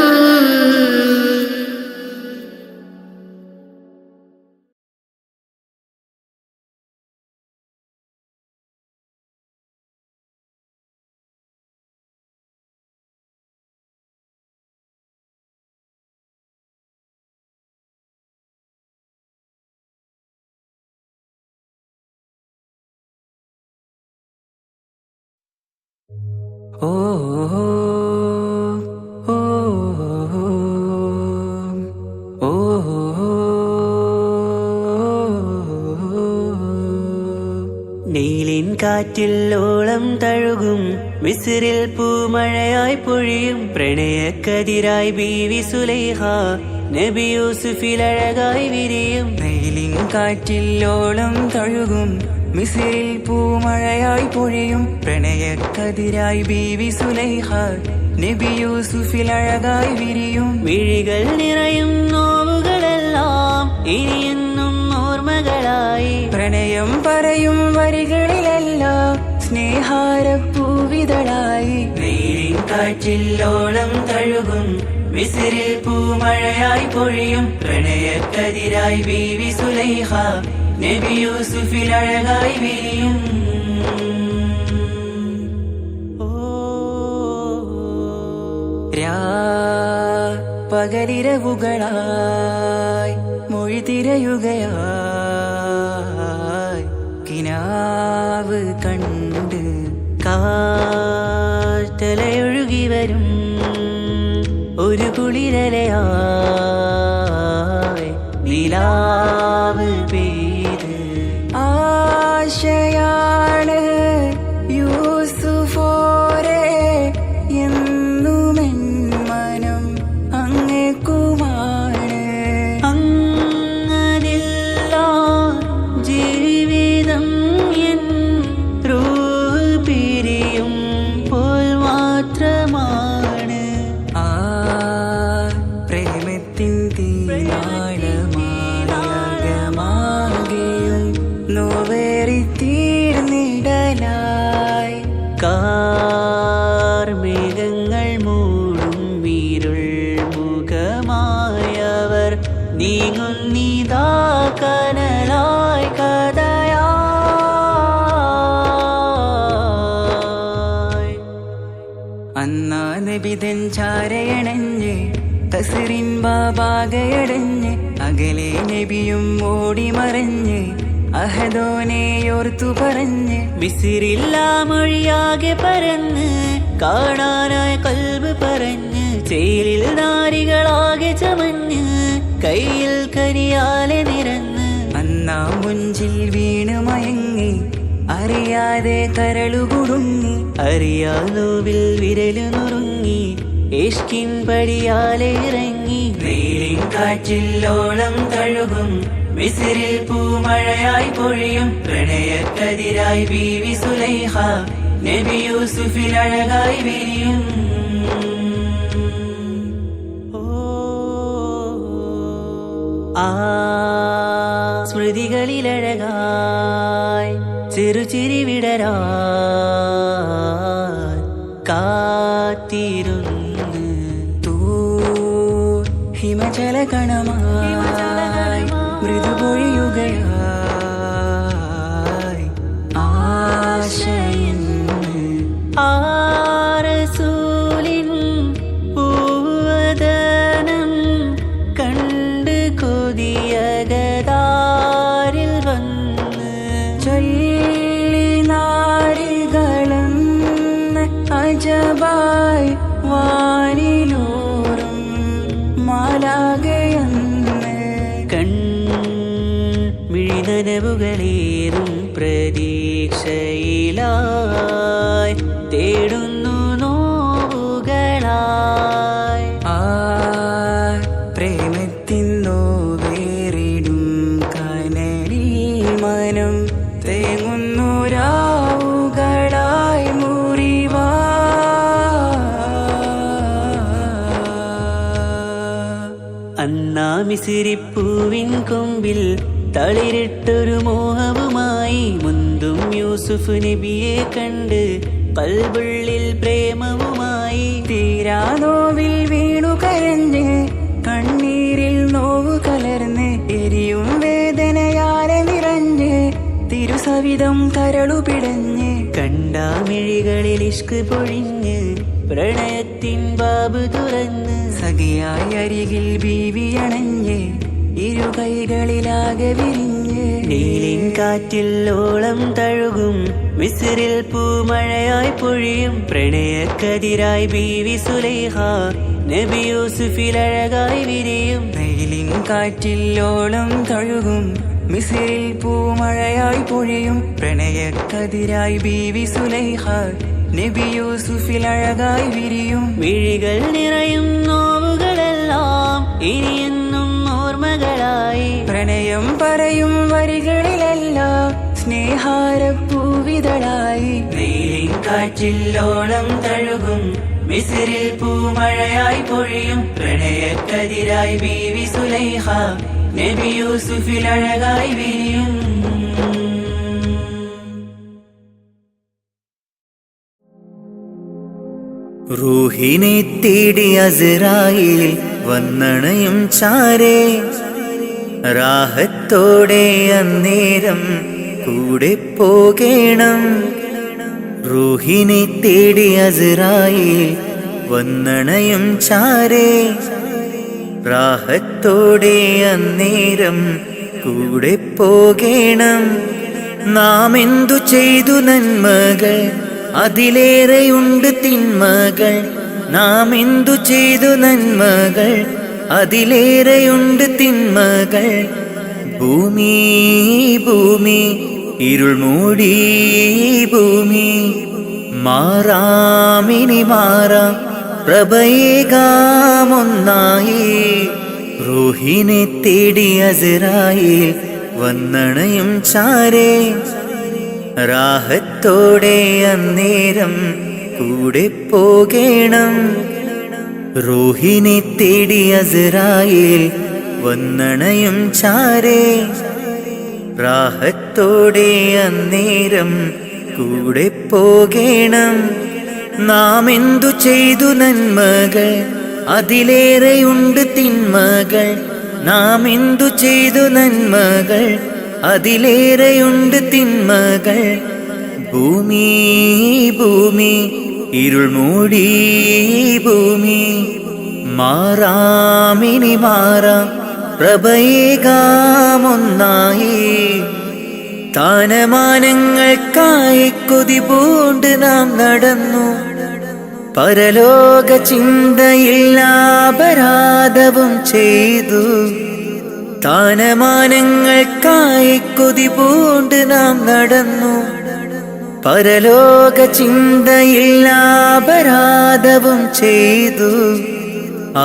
നീലിൻ കാറ്റിൽ ഓളം തഴുകും തഴുകും മിസ്രിൽ പൂമഴയായി പൊഴിയും പ്രണയക്കതിരായി ബീവി സുലൈഹ നബി യൂസുഫിൽ അഴകായി വിരിയും വെയിലിൻ കാറ്റില്ലോളം തഴുകും മിസ്രിൽ പൂമഴയായി പൊഴിയും പ്രണയക്കതിരായി ബീവി സുലൈഹ നബി യൂസുഫിൽ അഴകായി വിരിയും മിഴികൾ നിറയും നോവുകളെല്ലാം ഇനിയെന്നും ഓർമ്മകളായി പ്രണയം പറയും വരികളിലെല്ലാം സ്നേഹാരപ്പൂവിതളായി വെയിലിൻ കാറ്റില്ലോളം തഴുകും മിസ്രിൽ പൂമഴയായി പൊഴിയും പ്രണയക്കതിരായി ബീവി സുലൈഹ നബി യൂസുഫിൽ അഴകായി വിരിയും പകലിരവുകളായി മൊഴി തിരയുകയായി കിനാവ് കണ്ട് കാറ്റലയൊഴുകി വരും ഒരു കുളിരലയായി നിലാവ് പെയ്ത് ആശയാണ് യൂസുഫോരെ എന്നുമെൻ മനം അങ്ങേക്കുമാണ് അങ്ങനില്ല ജീവിതം എൻ റൂഹ് പിരിയും പോൽ മാത്രമാണ് ആ പ്രേമത്തിൻ തീരാളമാകെയും നോവേറി തീർന്നിടലായി കാർമേഘങ്ങൾ മൂടും വീരുൾ മുഖമായവർ നീങ്ങുന്നിതാ കനലായി കഥയായി അന്നാ നബിതൻ ചാരയണഞ്ഞ് കസറിൻ ബാബാകയടഞ്ഞ് അകലെ നബിയും ഓടി മറഞ്ഞ് അഹദോനെയോർത്തു പറഞ്ഞ് മിസിറില്ല മൊഴിയാകെ പരന്ന് കാണാനായി കൽബ് പറഞ്ഞ് ചേലിൽ നാരികളാകെ ചമഞ്ഞ് കയ്യിൽ കരിയാലെ നിരന്ന് അന്നാ മുഞ്ചിൽ വീണ് മയങ്ങി അറിയാതെ കരളുകുടുങ്ങി അറിയാലോവിൽ വിരലു നുറുങ്ങി ഇഷ്കിൻ പടിയാലെ ഇറങ്ങി വെയിലിൻ കാറ്റില്ലോളം തഴുകും മിസ്രിൽ പൂമഴയായി പൊഴിയും പ്രണയക്കതിരായി ബീവി സുലൈഹ നബി യൂസുഫിൽ അഴകായി വിരിയും ആ സ്മൃതികളിലഴകായി ചെറുചിരി വിടരാ കാത്തിരുന്ന് ഹിമജല കണമായി മൃദുപൊഴിയുകയായി ആശയിന്ന് ആരസൂലിൻ പൂവദനം കണ്ട് കൊതിയകതാരിൽ വന്ന് ചൊല്ലി നാരികളെന്ന് അജബായി വാനിലൂറും മാലാകയെന്ന് മിഴിനനവുകളേറും പ്രതീക്ഷയിലായി തേടുന്നു നോവുകളായി ആ പ്രേമത്തിൻ നോവേറിടും കനലിൽ മനം തേങ്ങുന്നു രാവുകളായി മുറിവാ അന്നാ മിസിരിപ്പൂവിൻ കൊമ്പിൽ തളിരിട്ടൊരു മോഹവുമായി മുന്തും യൂസുഫ് നബിയെ കണ്ട് കൽബുള്ളിൽ പ്രേമവുമായി തീരാനോവിൽ വീണു കരഞ്ഞ് കണ്ണീരിൽ നോവ് കലർന്ന് എരിയും വേദനയാലെ നിറഞ്ഞ് തിരുസവിധം കരളു പിടഞ്ഞ് കണ്ടാമിഴികളിൽ ഇഷ്ക് പൊഴിഞ്ഞ് പ്രണയത്തിൻ ബാബ് തുറന്ന് സഖിയായി അരികിൽ ബീവി അണഞ്ഞ് ഇരു കൈകളിലാകെ വിരിഞ്ഞ് നീലിൻ കാറ്റില്ലോളം തഴുകും മിസ്രിൽ പൂമഴയായി പൊഴിയും പ്രണയക്കതിരായി ബീവി സുലൈഹ നബി യൂസുഫിൽ അഴകായി വിരിയും വെയിലിൻ കാറ്റില്ലോളം തഴുകും മിസ്രിൽ പൂമഴയായി പൊഴിയും പ്രണയക്കതിരായി ബീവി സുലൈഹ നബി യൂസുഫിൽ അഴകായി വിരിയും. മിഴികൾ നിറയും നോവുകളെല്ലാം ഇനിയെന്നും ഓർമ്മകളായി. പ്രണയം പറയും വരികളിലെല്ലാം സ്നേഹാരപ്പൂവിതളായി. വെയിലിൻ കാറ്റില്ലോളം തഴുകും മിസ്രിൽ പൂമഴയായി പൊഴിയും. പ്രണയക്കതിരായി ബീവി സുലൈഖ നബി യൂസുഫിൽ അഴകായി വിരിയും. റൂഹിനെ തേടി അസ്രായേൽ വന്നണയും ചാരേ, റാഹത്തോടെ അന്നേരം കൂടെ പോകേണം. റൂഹിനെ തേടി അസ്രായേൽ വന്നണയും ചാരേ, റാഹത്തോടെ അന്നേരം കൂടെ പോകേണം. നാം എന്തു ചെയ്തു നന്മകൾ അതിലേറെയുണ്ട് തിന്മകൾ. നാം എന്തു ചെയ്തു നന്മകൾ അതിലേറെയുണ്ട് തിന്മകൾ. ഭൂമി ഭൂമി ഇരുൾ മൂടി ഭൂമി, മാറാമിനി മാറാം പ്രഭയേകാമൊന്നായി. റൂഹിനെ തേടി അസ്രായേൽ വന്നണയും ചാരേ, റാഹത്തോടെ അന്നേരം കൂടെ പോകേണം. റൂഹിനെ തേടി അസ്രായേൽ വന്നണയും ചാരേ, റാഹത്തോടെ അന്നേരം കൂടെ പോകേണം. നാം എന്തു ചെയ്തു നന്മകൾ അതിലേറെയുണ്ട് തിന്മകൾ. നാം എന്തു ചെയ്തു നന്മകൾ അതിലേറെയുണ്ട് തിന്മകൾ. ഭൂമി ഭൂമി ഇരുൾ മൂടി ഭൂമി, മാറാമിനി മാറാം പ്രഭയേകാമൊന്നായി. സ്ഥാനമാനങ്ങൾക്കായി കൊതി പൂണ്ട് നാം നടന്നു, പരലോക ചിന്തയില്ലാപരാധവും ചെയ്തു. സ്ഥാനമാനങ്ങൾക്കായി കൊതി പൂണ്ട് നാം നടന്നു, പരലോക ചിന്തയില്ലാപരാധവും ചെയ്തു.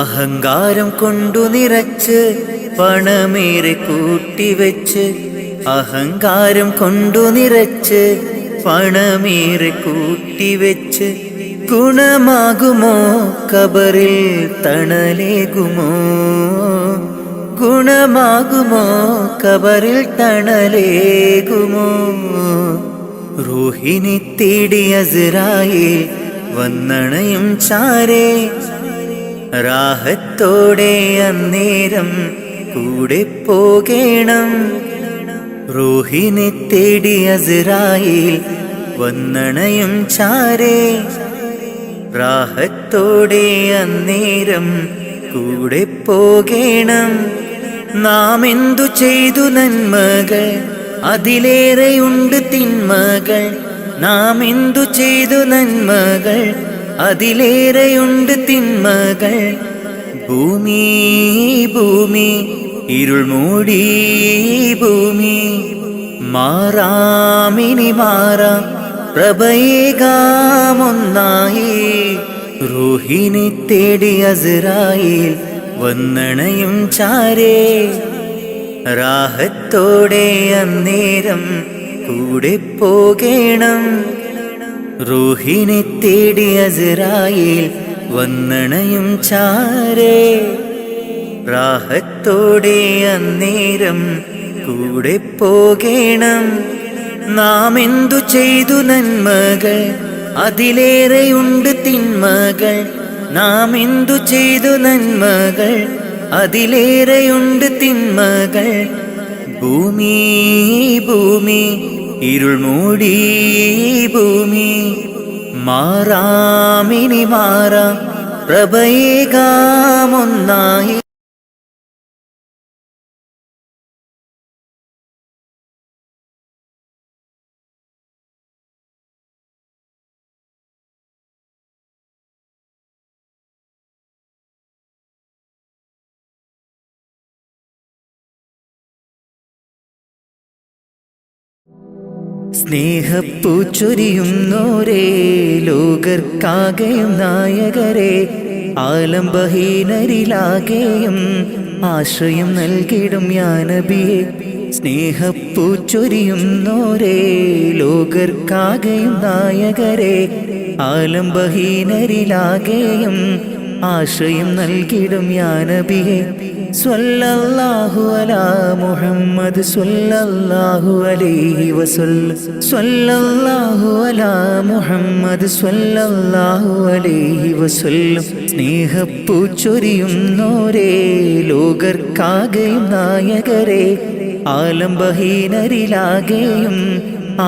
അഹങ്കാരം കൊണ്ടു നിറച്ച് പണമേറെ കൂട്ടിവെച്ച്, അഹങ്കാരം കൊണ്ടു നിറച്ച് പണമേറെ കൂട്ടിവെച്ച്, ഗുണമാകുമോ ഖബറിൽ തണലേകുമോ? ഗുണമാകുമോ ഖബറിൽ തണലേകുമോ? റൂഹിനെ തേടി അസ്രായേൽ വന്നണയും ചാരേ, റാഹത്തോടെ അന്നേരം കൂടെ പോകേണം. റൂഹിനെ തേടി അസ്രായേൽ വന്നണയും ചാരേ, റാഹത്തോടെ അന്നേരം കൂടെ പോകേണം. നാം എന്തു ചെയ്തു നന്മകൾ അതിലേറെയുണ്ട് തിന്മകൾ. നാം എന്തു ചെയ്തു നന്മകൾ അതിലേറെയുണ്ട് തിന്മകൾ. ഭൂമി ഭൂമി ഇരുൾ മൂടി ഭൂമി, മാറാമിനി മാറാം പ്രഭയേകാമൊന്നായി. റൂഹിനെ തേടി അസ്രായേൽ വന്നണയും ചാരേ, റാഹത്തോടെ അന്നേരം കൂടെ പോകേണം. റൂഹിനെ തേടി അസ്രായേൽ വന്നണയും ചാരേ, റാഹത്തോടെ അന്നേരം കൂടെ പോകേണം. നാം എന്തു ചെയ്തു നന്മകൾ അതിലേറെയുണ്ട് തിന്മകൾ. നാം എന്തു ചെയ്തു നന്മകൾ അതിലേറെയുണ്ട് തിന്മകൾ. ഭൂമി ഭൂമി ഇരുൾ മൂടി ഭൂമി, മാറാമിനി മാറാം പ്രഭയേകാമൊന്നായി. സ്നേഹപ്പൂച്ചൊരിയുന്നോരേ ലോകർക്കാകെയും നായകരെ ആലംബഹീനരിലാകെയും ആശ്രയം നൽകിടും യാ നബിയേ. സ്നേഹപ്പൂച്ചൊരിയുന്നോരേ ലോകർക്കാകെയും നായകരെ ആലംബഹീനരിലാകെയും ആശ്രയം നൽകിടും യാ നബിയേ. സ്വല്ലല്ലാഹു അലാ മുഹമ്മദ് സ്വല്ലല്ലാഹു അലൈഹി വസല്ലം. സ്വല്ലല്ലാഹു അലാ മുഹമ്മദ് സ്വല്ലല്ലാഹു അലൈഹി വസല്ലം. സ്നേഹപ്പൂച്ചൊരിയുന്നോരേ ലോകർക്കാകെയും നായകരെ ആലംബഹീനരിലാകെയും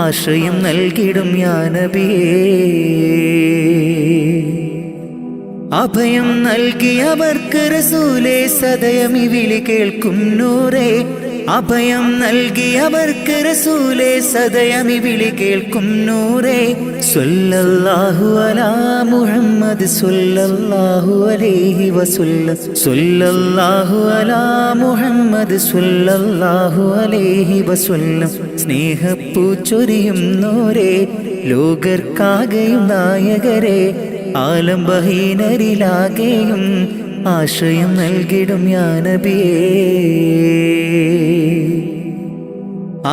ആശ്രയം നൽകിടും യാ നബിയേ. അഭയം നൽകിയവർക്ക് റസൂലേ സദയമി വിളി കേൾക്കും നൂറേ. അഭയം നൽകിയവർക്ക് റസൂലേ സദയമി വിളി കേൾക്കും നൂറേ. സ്വല്ലല്ലാഹു അലാ മുഹമ്മദ് സ്വല്ലല്ലാഹു അലൈഹി വസല്ലം. സ്വല്ലല്ലാഹു അലാ മുഹമ്മദ് സ്വല്ലല്ലാഹു അലൈഹി വസല്ലം. സ്നേഹപ്പൂച്ചൊരിയുന്നോരേ ലോകർക്കാകെയും നായകരെ ആലംബഹീനരിലാകെയും ആശ്രയം നൽകിടും യാ നബിയേ.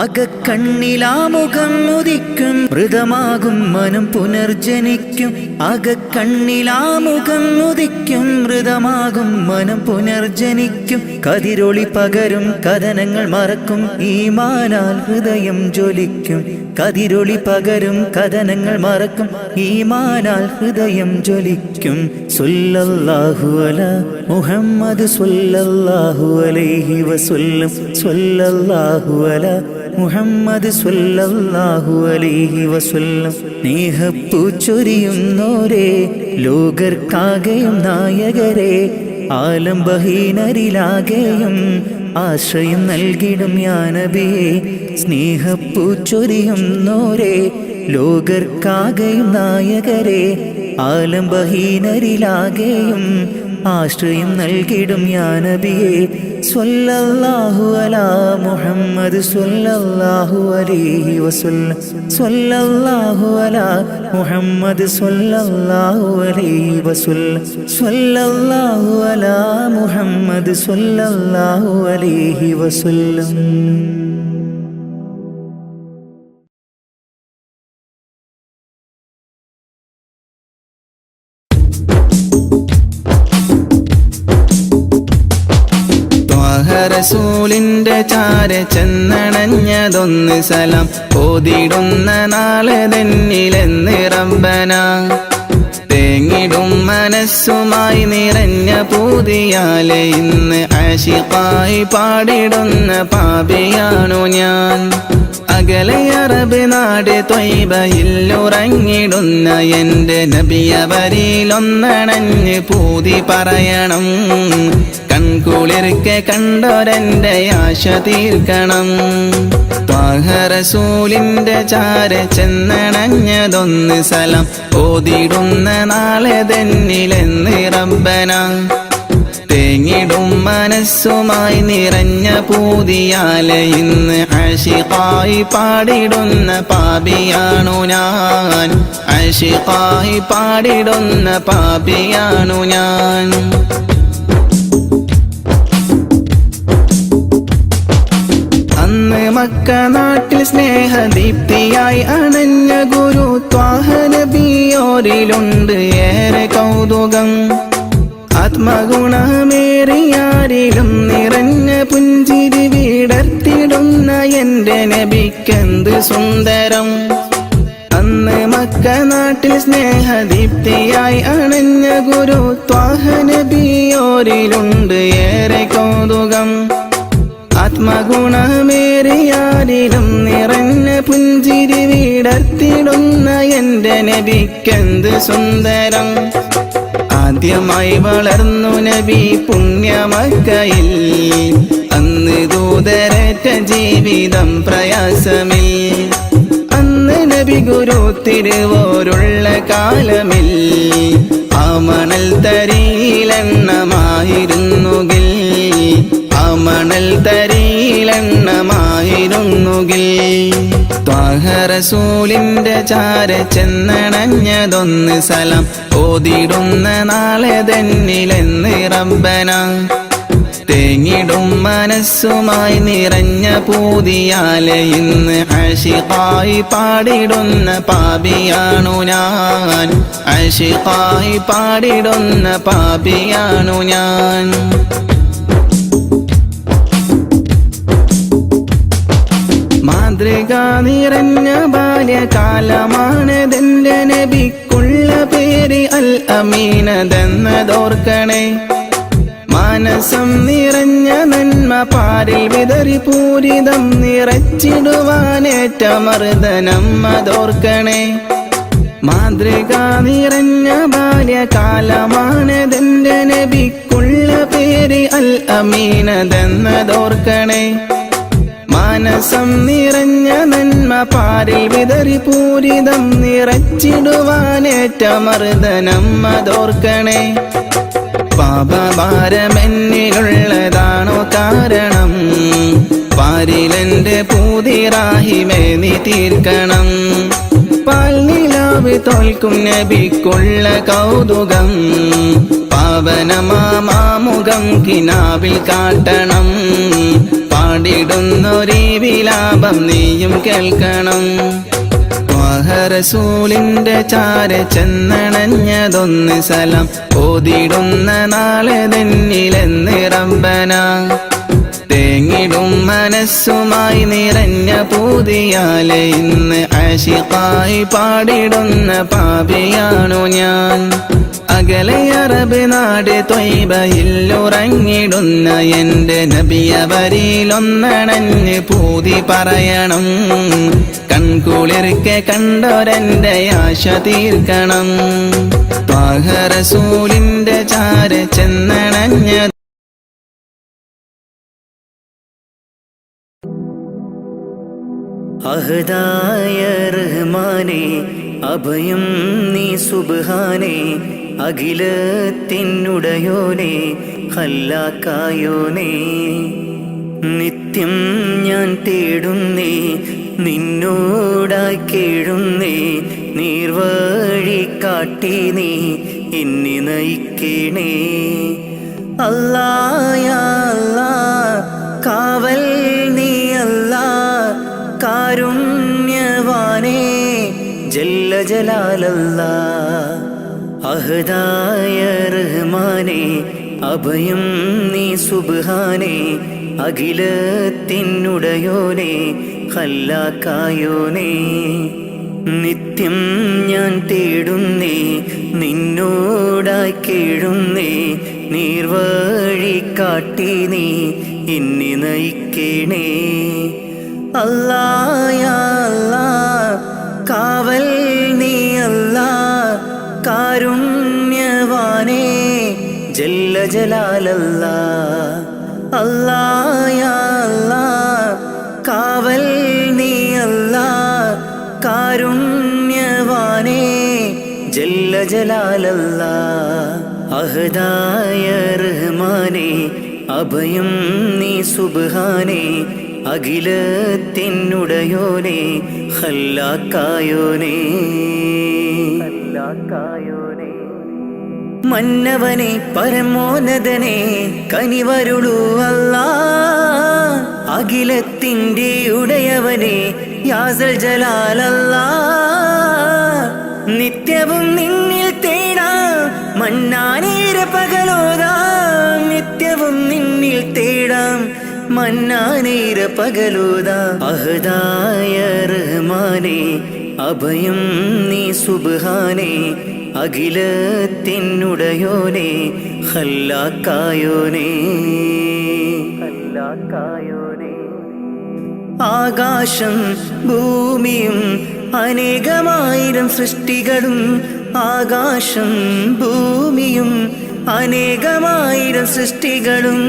അകക്കണ്ണിലാമുഖം ഉദിക്കും മൃതമാകും മനം പുനർജനിക്കും. അകക്കണ്ണിലാമുഖം ഉദിക്കും മൃതമാകും മനം പുനർജനിക്കും. കതിരൊളി പകരും കഥനങ്ങൾ മറക്കും ഈമാനാൽ ഹൃദയം ജ്വലിക്കും. കതിരൊളി പകരും കഥനങ്ങൾ മറക്കും ഈമാനാൽ ഹൃദയം ജ്വലിക്കും. സ്വല്ലല്ലാഹു അലാ മുഹമ്മദ് സ്വല്ലല്ലാഹു അലൈഹി വസല്ലം. സ്വല്ലല്ലാഹു അലാ മുഹമ്മദ് സ്വല്ലല്ലാഹു അലൈഹി വസല്ലം. സ്നേഹപ്പൂച്ചൊരിയുന്നോരേ ലോകർക്കാകെയും നായകരെ ആലംബഹീനരിലാകെയും ആശ്രയം നൽകിടും യാ നബിയേ. സ്നേഹപ്പൂച്ചൊരിയുന്നോരേ ലോകർക്കാകെയും നായകരെ ആലംബഹീനരിലാകെയും ആശ്രയം നൽകിടും യാ നബിയേ. സ്വല്ലല്ലാഹു അലാ മുഹമ്മദ് സ്വല്ലല്ലാഹു അലൈഹി വസല്ലം. സ്വല്ലല്ലാഹു അലാ മുഹമ്മദ് സ്വല്ലല്ലാഹു അലൈഹി വസല്ലം. സ്വല്ലല്ലാഹു അലാ മുഹമ്മദ് സ്വല്ലല്ലാഹു അലൈഹി വസല്ലം. റസൂലിന്റെ ചാര ചെന്നണഞ്ഞതൊന്ന് സലാം ഓതിടുന്ന നാളെ തന്നിലെന്ന് റബ്ബന. തേങ്ങിടും മനസ്സുമായി നിറഞ്ഞ പൂതിയാലെ ഇന്ന് ആശിഖായി പാടിടുന്ന പാപിയാണു ഞാൻ. അകലെ അറബ് നാട് ത്വയ്ബയിലുറങ്ങിടുന്ന എൻ്റെ നബിയവരിലൊന്നണഞ്ഞ് പൂതി പറയണം. കൺകുളിർക്കെ കണ്ടോരെൻ്റെ ആശ തീർക്കണം. ത്വാഹ റസൂലിന്റെ ചാര ചെന്നണഞ്ഞതൊന്ന് സലാം ഓതിടുന്ന നാളെ തന്നിലെന്ന് റബ്ബന. തേങ്ങിടും മനസ്സുമായി നിറഞ്ഞ പൂതിയാലെ ഇന്ന് ആശിഖായി പാടിടുന്ന പാപിയാണു ഞാൻ. ആശിഖായി പാടിടുന്ന പാപിയാണു ഞാൻ. അന്ന് മക്ക നാട്ടിൽ സ്നേഹദീപ്തിയായി അണഞ്ഞ ഗുരു ത്വാഹ നബിയോരിലുണ്ട് ഏറെ കൗതുകം. ആത്മഗുണമേറിയാരിലും നിറഞ്ഞ പുഞ്ചിരി വിടർത്തിടുന്ന എൻ്റെ നബിക്കെന്ത് സുന്ദരം. അന്ന് മക്ക നാട്ടിൽ സ്നേഹദീപ്തിയായി അണഞ്ഞ ഗുരു ത്വാഹ നബിയോരിലുണ്ട് ഏറെ കൗതുകം. ആത്മഗുണമേറിയാരിലും നിറഞ്ഞ പുഞ്ചിരി വിടർത്തിടുന്ന എൻ്റെ നബിക്കെന്ത് സുന്ദരം. ആദ്യമായി വളർന്നു നബി പുണ്യമക്കയിൽ. അന്ന് ദൂതരറ്റ ജീവിതം പ്രയാസമിൽ. അന്ന് നബി ഗുരു തിരുവോരുള്ള കാലമിൽ. ആ മണൽ തരിയിലെണ്ണമായിരുന്നുകിൽ. ആ മണൽ തരിയിലെണ്ണമായിരുന്നുകിൽ. ത്വാഹ റസൂലിന്റെ ചാര ചെന്നണഞ്ഞതൊന്ന് സലം ഓതിടുന്ന നാളെ തന്നിലെന്ന് റബ്ബന തേങ്ങിടും മനസ്സുമായി നിറഞ്ഞ പൂതിയാലെ ഇന്ന് അശിഖായി പാടിടുന്ന പാപിയാണു ഞാൻ അശിഖായി പാടിടുന്ന പാപിയാണു ഞാൻ മാതൃക നിറഞ്ഞ ബാല്യകാലമാണതെന്റെ നബിക്കുള്ള പേര് അൽ അമീനതെന്നതോർക്കണേ മാനസം നിറഞ്ഞ നന്മ പാരിൽ വിതറി പൂരിതം നിറച്ചിടുവാനേറ്റ മർദ്ദനം അതോർക്കണേ മാതൃക നിറഞ്ഞ ബാല്യകാലമാണതെന്റെ നബിക്കുള്ള പേര് അൽ അമീനതെന്നതോർക്കണേ മാനസം നിറഞ്ഞ നന്മ പാരിൽ വിതറി പൂരിതം നിറച്ചിടുവാനേറ്റ മർദ്ദനം അതോർക്കണേ പാപഭാരമെന്നിലുള്ളതാണോ കാരണം പാരിലെന്റെ പൂതിറാഹിമേ നീ തീർക്കണം പാൽനിലാവ് തോൽക്കും നബിക്കുള്ള കൗതുകം പാവനമാമുഖം കിനാവിൽ കാട്ടണം പാടിടുന്നൊരീ വിലാപം നീയും കേൾക്കണം ത്വാഹ റസൂലിന്റെ ചാര ചെന്നണഞ്ഞതൊന്ന് സലം ഓതിടുന്ന നാളെ തന്നിലെന്ന് റബ്ബന തേങ്ങിടും മനസ്സുമായി നിറഞ്ഞ പൂതിയാലെ ഇന്ന് ആശിഖായി പാടിടുന്ന പാപിയാണു ഞാൻ അകലെ അറബ് നാട് ത്വയ്ബയിലുറങ്ങിടുന്ന എന്റെ നബിയവരിലൊന്നണഞ്ഞ് പൂതി പറയണം കൺകുളിർക്കെ കണ്ടോരെന്റെ ആശ തീർക്കണം ത്വാഹ റസൂലിന്റെ ചാര ചെന്നണഞ്ഞ അഹദായ റഹ്മാനേ അഭയം നീ സുബ്ഹാനേ അഖിലത്തിനുടയോനേ ഖല്ലാക്കായോനേ നിത്യം ഞാൻ തേടുന്നേ നിന്നോടായി കേഴുന്നേ നീർവഴി കാട്ടി നീ എന്നെ നയിക്കണേ അല്ലാ യാ അല്ലാ കാവൽ നീ അല്ലാ കാരുണ്യവാനേ ജല്ല ജലാലല്ലാ അഹദായ റഹ്മാനേ അഭയം നീ സുബ്ഹാനേ അഖിലത്തിനുടയോനേ ഖല്ലാക്കായോനേ നിത്യം ഞാൻ തേടുന്നേ നിന്നോടായി കേഴുന്നേ നീർവഴി കാട്ടി നീ എന്നെ നയിക്കണേ അല്ലാ യാ അല്ലാ കാവൽ നീ അല്ലാ കാരുണ്യവാനേ ജല്ല ജലാലല്ലാ അല്ലാ യാ അല്ലാ കാവൽ നീ അല്ലാ കാരുണ്യവാനേ ജല്ല ജലാലല്ലാ അഹദായ റഹ്മാനേ അഭയം നീ സുബ്ഹാനേ അഖിലത്തിനുടയോനേ ഖല്ലാക്കായോനേ മന്നവനെ പരമോന്നതനെ കനിവരുളൂ അല്ലാ അഖിലത്തിന്റെ ഉടയവനെ യാസൽ ജലാലല്ലാ നിത്യവും നിന്നിൽ തേടാം മന്നാനേര പകലോതാം നിത്യവും നിന്നിൽ തേടാം മന്നാനേര പകലോതാം അഹദായ റഹ്മാനേ അഭയം നീ സുബ്ഹാനേ അഖിലത്തിനുടയോനേ ഖല്ലാക്കായോനേ ആകാശം ഭൂമിയും അനേകമായിരം സൃഷ്ടികളും ആകാശം ഭൂമിയും അനേകമായിരം സൃഷ്ടികളും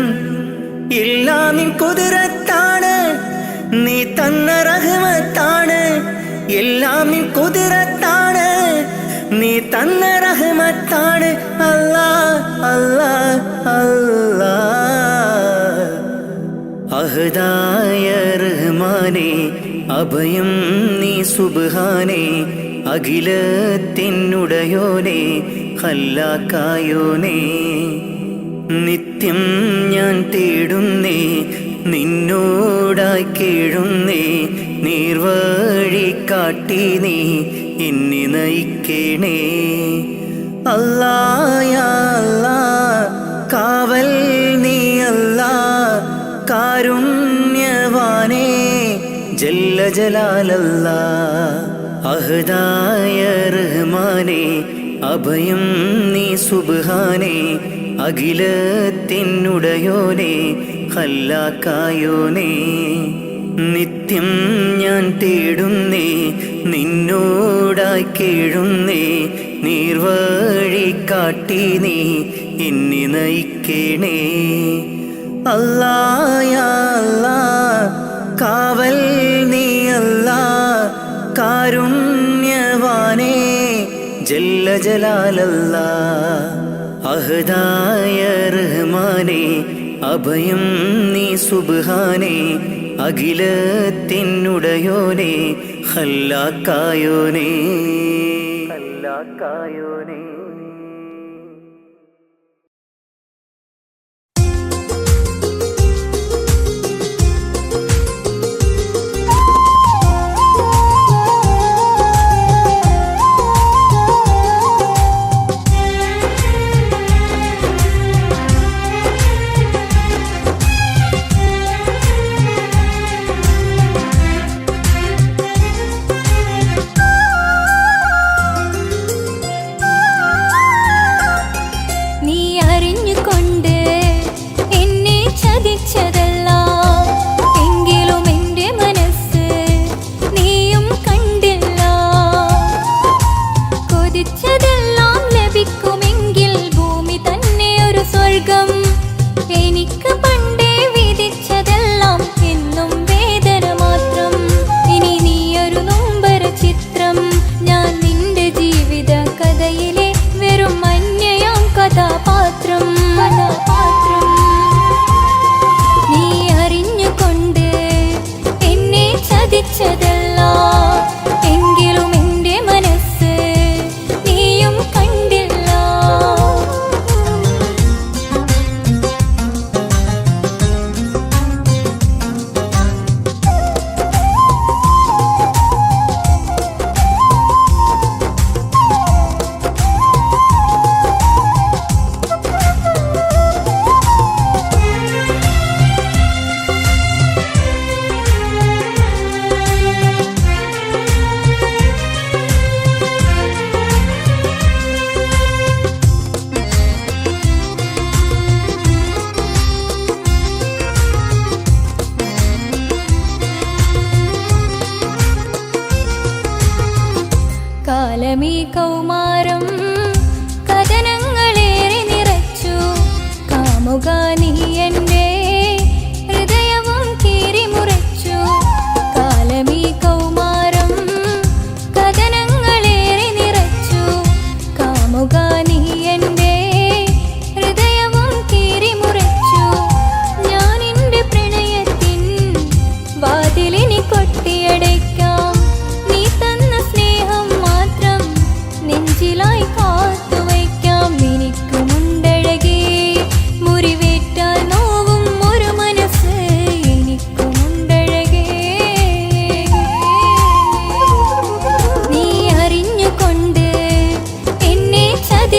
എല്ലാം നിൻ കുതിരത്താണ് നീ തന്ന റഹ്മത്താണ് എല്ലാം നിൻ കുതിരത്താണ് നീ തന്ന റഹ്മത്താണ് അല്ലാ അല്ലാ അല്ലാ അഹദായ റഹ്മാനേ അഭയം നീ സുബ്ഹാനേ അഖിലത്തിനുടയോനേ ഖല്ലാക്കായോനേ. നിത്യം ഞാൻ തേടുന്നേ നിന്നോടായി കേഴുന്നേ, നീർവഴി കാട്ടി നീ എന്നെ നയിക്കണേ. അല്ലാ യാ അല്ലാ കാവൽ നീ അല്ലാ, കാരുണ്യവാനേ ജല്ല ജലാലല്ലാ. അഹദായ റഹ്മാനേ അഭയം നീ സുബ്ഹാനേ അഖിലത്തിനുടയോനേ ഖല്ലാക്കായോനേ. നിത്യം ഞാൻ തേടുന്നേ നിന്നോടായി കേഴുന്നേ, നീർവഴി കാട്ടി നീ എന്നെ നയിക്കണേ. അല്ലാ യാ അല്ലാ കാവൽ നീ അല്ലാ, കാരുണ്യവാനേ ജല്ല ജലാലല്ലാ. അഹദായ റഹ്മാനേ അഭയം നീ സുബ്ഹാനേ അഖിലത്തിനുടയോനേ ഖല്ലാക്കായോനേ. കാലമീ കൗമാരം കഥനങ്ങളേറെ നിറച്ചു, കാമുക നീ എൻ്റെ ഹൃദയവും കീറിമുറിച്ചു. കാലമീ കൗമാരം കഥനങ്ങളേറെ നിറച്ചു, കാമുക നീ എൻ്റെ ഹൃദയവും കീറിമുറിച്ചു. ഞാൻ എൻ്റെ പ്രണയത്തിൻ വാതിലിനി കൊട്ടിയടയ്ക്കാം, നീ തന്ന സ്നേഹം മാത്രം നെഞ്ചിലായി കാത്തുവയ്ക്കാം. എനിക്കുമുണ്ടഴകേ മുറിവേറ്റാൽ നോവും ഒരു മനസ്സ്, എനിക്കുമുണ്ടഴകേ. നീ അറിഞ്ഞുകൊണ്ട് എന്നെ ചതി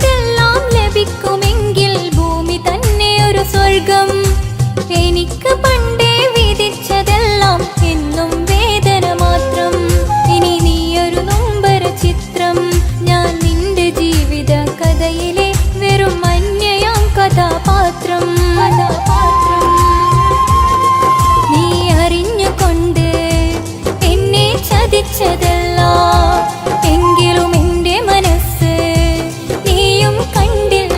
ചോദിച്ചതെല്ലാം ലഭിക്കുമെങ്കിൽ ഭൂമി തന്നെ ഒരു സ്വർഗം. എനിക്ക് പണ്ടേ വിധിച്ചതെല്ലാം എന്നും വേദന മാത്രം. ഇനി നീയൊരു നൊമ്പര ചിത്രം, ഞാൻ നിന്റെ ജീവിത കഥയിലെ വെറും അന്യയാം കഥാപാത്രം. നീ അറിഞ്ഞുകൊണ്ട് എന്നെ ചതിച്ചതല്ല, എങ്കിലും എൻ്റെ മനസ്സ് നീയും കണ്ടില്ല.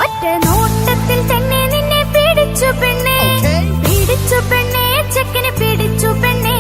ഒറ്റ നോട്ടത്തിൽ തന്നെ നിന്നെ പിടിച്ചു പെണ്ണേ, പിടിച്ചു പെണ്ണേ, ചെക്കനെ പിടിച്ചു പെണ്ണേ.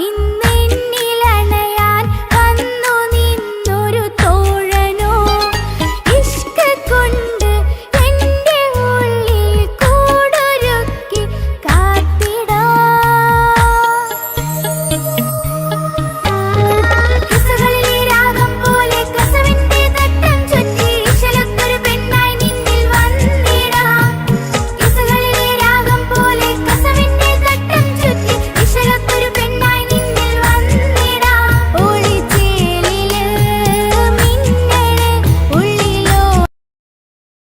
ഇന്ന്